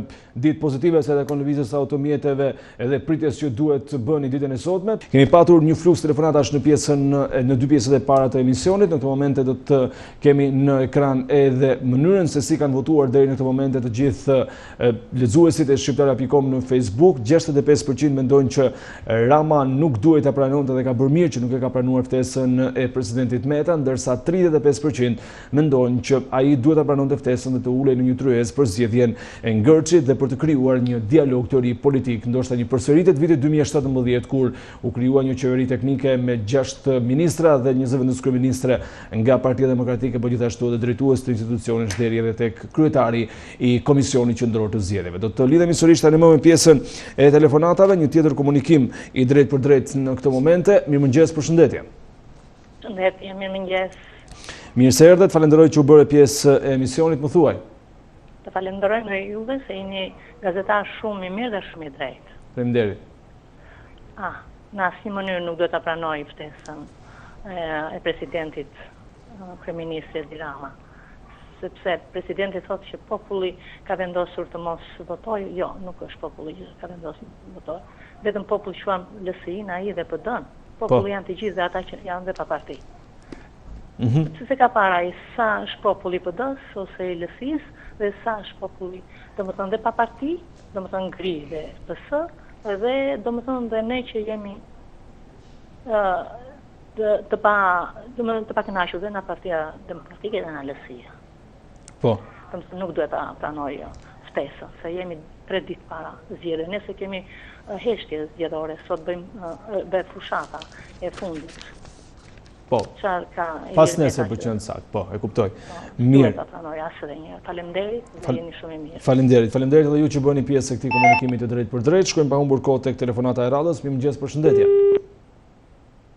ditë pozitive se edhe lëvizjes së automjeteve edhe pritjes që duhet të bëni ditën e sotme. Kemi patur një fluks telefonatash në dy pjesët e para të emisionit. Në këtë moment do të kemi në ekran edhe mënyrën se si kanë votuar deri në këtë moment të gjithë lexuesit e shqiptar.com në Facebook. 65% mendojnë që Rama nuk duhet ta pranonte dhe ka bërë mirë që nuk e ka pranuar ftesën e presidentit Meta, ndërsa 35% mendojnë që ai duhet ta pranonte ftesën dhe të ulej në një tryezë për zgjedhjen e Ngërçit dhe për të krijuar një dialog të ri politik, ndoshta një përsëritje të vitit 2017 kur u krijua një qeveri teknike me 6 ministra dhe 20 vendos kryeministre nga Partia Demokratike, por gjithashtu edhe drejtues të institucionit deri edhe tek kryetari i Komisionit Qendror të Zgjedhjeve. Do të lidhemi sërish tani me pjesën e telefonatave, një tjetër komunikim i drejt për drejt në këtë momente. Mirëmëngjes, përshëndetje. Përshëndetje, mirëmëngjes. Mirë se erdhët, falenderoj që u bëre pjesë e emisionit, më thuaj. Të falenderoj nga juve se jeni gazetar shumë i mirë dhe shumë i drejtë. Faleminderit. Në asnjë mënyrë nuk do ta pranoj ftesën e presidentit kryeministrit Edi Rama. Sepse presidenti thotë që populli ka vendosur të mos votojë. Jo, nuk është populli që ka vendosur të votojë. Vetëm populli quan LSI-n, ai dhe PD-n. Populli janë të gjithë dhe ata që janë dhe pa parti. Se ka para ai sa është populli i PD-s ose i LSI-s dhe sa është populli, domethënë dhe pa parti, domethënë Gri dhe PS, dhe domethënë dhe ne që jemi të pa kënaqur dhe nga Partia Demokratike dhe nga LSI-ja. Po. Nuk duhet ta pranoj ftesën, se jemi 3 ditë para zgjedhjeve. Nëse kemi heshtje zgjedhore, sot bëhet fushata e fundit. Po. Pas nesër për qenë sakt. Po, e kuptoj. Mirë. Duhet ta pranoj asë edhe një herë. Faleminderit, dhe jeni shumë i mirë. Faleminderit. Faleminderit edhe ju që bëni pjesë e këtij komunikimi të drejtë për drejtë. Shkojmë pa humbur kohë tek telefonata e radhës. Mirëmëngjes, përshëndetje.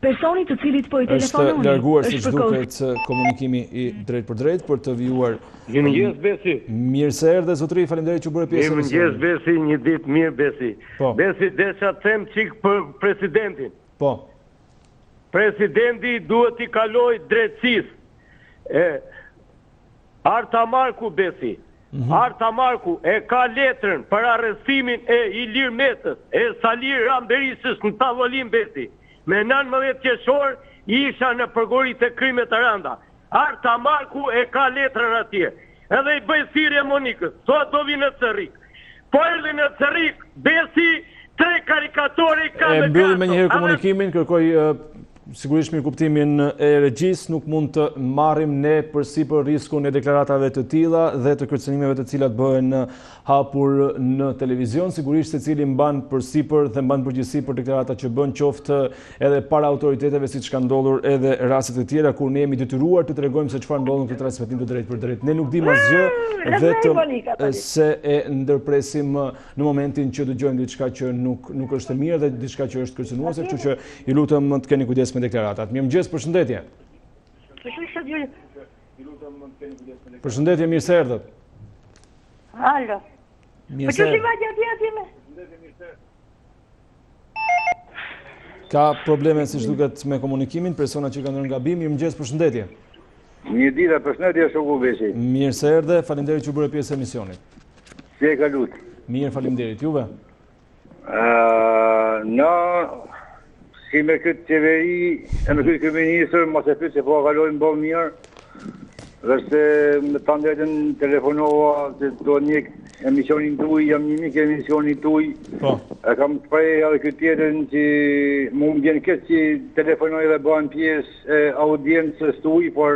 Personi të cilit po i telefononi është larguar siç duket komunikimi i drejt për drejt për të vijuar. Mirëmëngjes Besi. Mirë se erdhe zotëri, faleminderit që bëre pjesë. Mirëmëngjes Besi, një ditë mirë Besi. Besi, desha të them çik për presidentin. Po. Presidenti duhet i kaloj drejtësisë. Arta Marku Besi. Arta Marku e ka letrën për arrestimin e Ilir Metës, e Salir Ramberisës në tavolinë Besi. Me 19 qershor isha në përgorit e krimet të rënda. Arta Marku e ka letrën atje. Edhe i bëj thirrje Monikës, sot do vi në Cerrik. Po erdhi në Cerrik, Besi, 3 karikatore ka me mbyllim me njëherë komunikimin, kërkoj sigurisht mirë kuptimin e regjisë, nuk mund të marrim ne përsipër riskun e deklaratave të tilla dhe të kërcënimeve të cilat bëhen hapur në televizion. Sigurisht secili mban përsipër dhe mban përgjegjësi për deklaratat që bën, qoftë edhe para autoriteteve siç ka ndodhur edhe raste të tjera kur ne jemi detyruar të tregojmë se çfarë ndodh në këtë transmetim të drejtë për drejtë. Ne nuk dimë asgjë, vetëm se e ndërpresim në momentin që dëgjojmë diçka që nuk është e mirë dhe diçka që është kërcënuese, kështu që ju lutem të keni kujdes me deklaratat. Mirëmëngjes, përshëndetje. Përshëndetje, mirë se erdhët. Alo. Mirë se erdhët. Ka probleme siç duket me komunikimin, persona që kanë ndërë gabim. Mirëmëngjes, përshëndetje. Një ditë, përshëndetje shoku Besi. Mirë se erdhe, faleminderit që bëre pjesë e emisionit. Si e kalut? Mirë, faleminderit. Juve? Si me këtë qeveri, e me këtë kryeministër, mos e pyet se po kalojnë bë mirë, dhe se me të ndërtën telefonova se do një emisionin tuaj, jam një mik emisionin tuaj. E kam të prej edhe këtë tjetën që mu më vjen këtë që telefonoj dhe bëhen pjesë e audiencës tuaj, por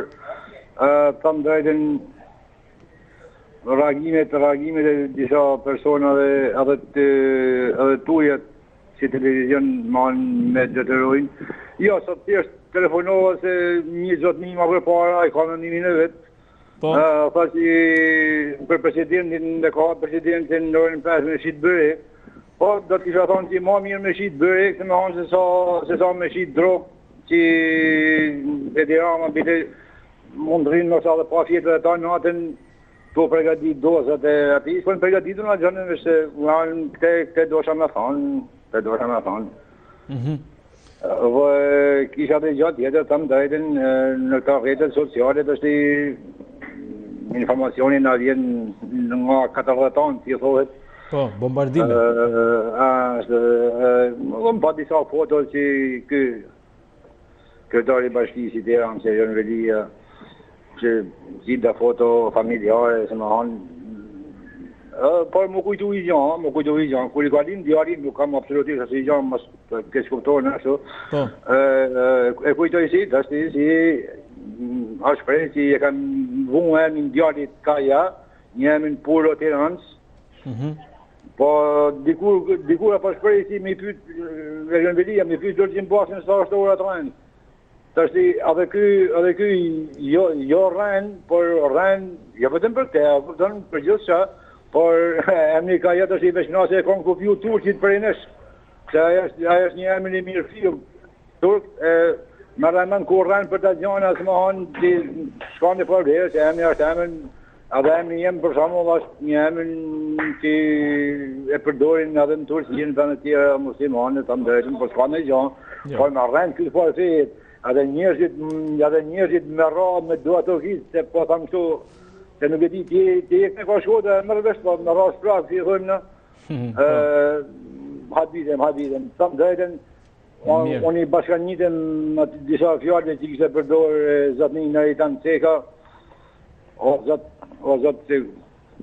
të ndërtën reagimet e disa personave edhe tuajat si televizion me gjëtërojnë. Jo, sot thjesht telefonova se një gjotë një ma për para, i ka në nimin e vetë. Tha që për presidentin dhe ka presidentin në orën 5 me shqit bërek. Po, do të kisha thonë që ma mirë me shqit bërek, se me hanë se sa me shqit drogë, që Edi Rama bite mund rrinë nësa dhe pa fjetër e ta natën, to pregadit dozat e ati. Po në pregaditur nga gjënën, se këte dosha me thanë. Kisha dhe gjatë tjetër, thamë drejten, në këta rrjetet sociale të është informacioni na vjen nga 40 anë, si thohet. Po, bombardime. Më pa disa foto që kryetari i bashkisë i Tiranës, Qershor Velia, që zida foto familjare, se më hanë. Por më kujtu i gjanë, kur i kalim djarin, nuk kam absolutisht asë i gjanë, mas kesh kuptohen ashtu. E kujtoj si, të ashtë si, është prej që e kam vunë emin djarit Kaja, një emin Puro Tiranës, po dikur e pas prej si me pyt, Qershor Velia, me pyt Gjorgjin Bashin sa është ora të rënë. Të ashtë edhe ky jo rënë, por rënë, jo vetëm për te, për gjithë qa, por emni ka jetë është i veçnase e konë kupju Turqit për e nesh. Se aja është një emni i mirë fium. Turk, me rëmen ku rënë për të gjane, asë më hanë që shka një përderë, që emni është emni, edhe emni jemë për shamull është një emni që e përdorin edhe në Turqinë, të në tjera muslimanët, të më drejtën, por shka në gjane, por me rënë këtë për fejt, edhe njerëzit me ra, me do ato hitë, se po thamë këtu, se nuk e di, ti e këne ka shkote, mërë vesh, po në ras prak, si e thujmë në, hadithem, sa më drejten, unë i bashkanjitem atë disa fjallë që kështë e përdorë zatëni në rritan ceka, o zatë se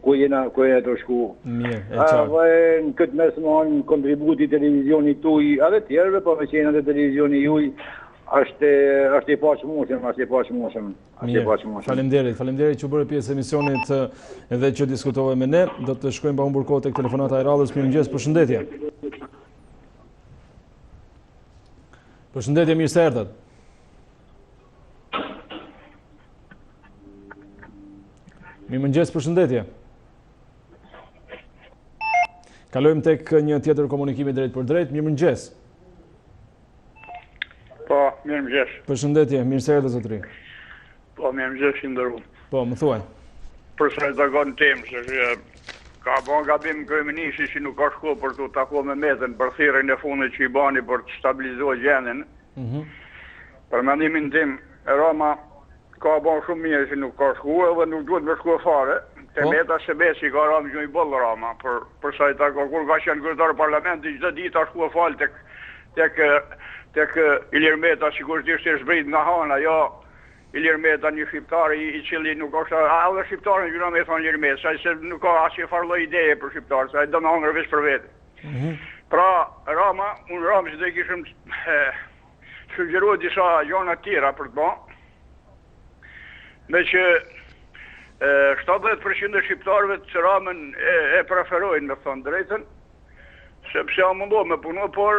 ku jena të shku. Në këtë mes më anë kontributi televizioni tuj, edhe tjerëve, po me qenë dhe televizioni juj, është i paqëmueshëm. Faleminderit që bërë pjesë emisionit edhe që diskutove me ne. Do të shkojmë pa humbur kohë tek telefonata e radhës. Mirëmëngjes, përshëndetje. Përshëndetje, mirë se erdhët. Mirëmëngjes, përshëndetje. Kalojmë tek një tjetër komunikimi drejt për drejt. Mirëmëngjes. Po, mirëmëngjes. Përshëndetje, mirë se erdhët zotëri. Po, mirëmëngjes i nderuar. Po, më thuaj. Për sa i takon temë, se ka bon gabim kryeministri që nuk ka shku për të takuar me metën për thirrjen e fundit që i bani për të stabilizuar gjendjen. Për mendimin tim, Roma ka bon shumë mirë që nuk ka shku edhe nuk duhet me shku fare. Te meta se besi ka Roma gjë i boll Roma, për sa i takon kur ka qenë kryetar parlamenti çdo ditë ta shku fal tek Ilir Meta, sigurisht e zbrit nga hana, jo Ilir Meta një shqiptari i cili nuk është edhe shqiptarën gjuna me thonë Ilir Meta, se nuk ka asnjë farë lloj ideje për shqiptarë, sa i do në hangër veç për vete. Pra, Roma që dhe kishëm sugjeruar disa gjona tjera për të bo, me që 70% e shqiptarëve të Ramën e preferojnë, me thonë drejten, sepse a mundoh me punu, por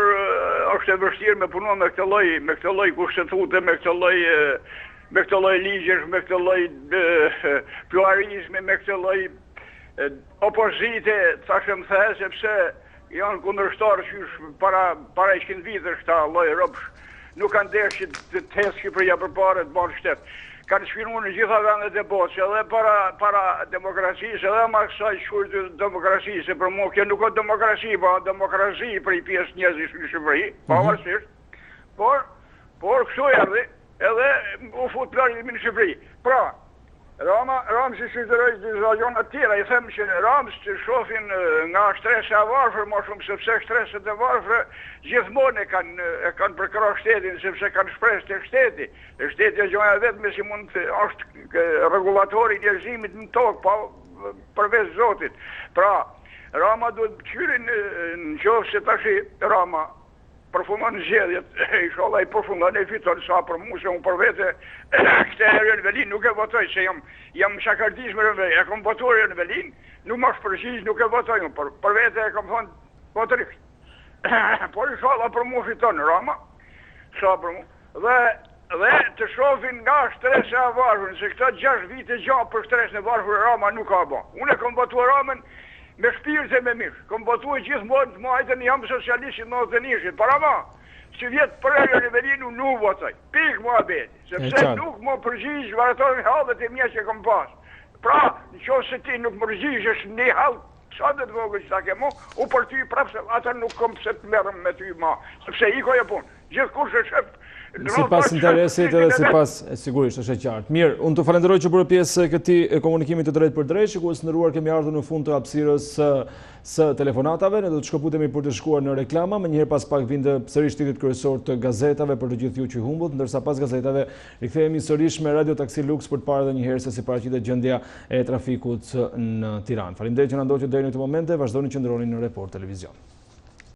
është e vështirë me punu me këtë lloj kushtetute, me këtë lloj ligjesh, me këtë lloj pluralizmi, me këtë lloj opozite, thashëm the, sepse janë kundërshtarë që para 100 vitësh këta lloj robësh, nuk kanë dashur të thesë Shqipëria përpara të bërë shtet. Kanë shpinuar në gjitha vendet e botës, edhe para demokracisë, edhe ma kësaj shkurtë demokracisë, për mua kjo nuk është demokraci, po demokraci për i pjesë njerëzish në Shqipëri, pavarësisht. Por kështu erdhi, edhe u fut pluralizmi në Shqipëri. Pra, Ramës i sugjeroj disa gjona tjera, i them që Ramës të shohin nga shtresi e varfër, më shumë sepse shtreset e varfër gjithmonë e kanë përkrah shtetin, sepse kanë shpresë të shteti. E shteti është gjona vetme si mund të është regulatori i njerëzimit në tokë, përveç Zotit. Pra, Rama duhet qyrin në qofë se tash Rama përfundon zgjedhjet, inshallah i përfundon e fiton sa për mua se unë për vete këtë Rënvelin nuk e votoj, se jam shakardis me Rënvelin, e kom votuar Rënvelin, nuk më shpërgjiz, nuk e votoj unë, për vete e kom thonë votërisht. Por inshallah për mua fiton Rama, sa për mua, dhe të shofin nga shtres e varfër, se këta 6 vite gjatë për shtres e varfër Rama nuk ka bo. Unë e kom votuar Ramën me shpirt e me mirë. Kom votuar gjithmonë të majtën jam socialistit në të nishit. Para ma, që vjetë për e Rënvelinu nuk votoj. Pikë mua beti. Sepse nuk më përgjish varatorin halët e mje që kom pas. Pra, në qo se ti nuk më përgjishesh një halë, sa dhe të vogë që ta ke mu, u për ty prapë se atër nuk kom se të merëm me ty ma. Sepse i ko e punë. Gjithkush e shef. Si pas interesit edhe si pas, sigurisht, është e qartë. Mirë, unë të falenderoj që bërë pjesë këtij komunikimit të drejt për drejt, që ku sëndëruar kemi ardhur në fund të hapësirës së telefonatave, ne do të shkëputemi për të shkuar në reklama, më njëherë pas pak vinde sërish titullit kryesor të gazetave për të gjithë ju që humbut, ndërsa pas gazetave rikthehemi sërish me Radio Taksi Lux për të parë edhe një herë se si paraqitet gjendja e trafikut në Tiranë. Faleminderit që na ndoqët deri në këtë moment, vazhdoni që ndroni në Report Televizion.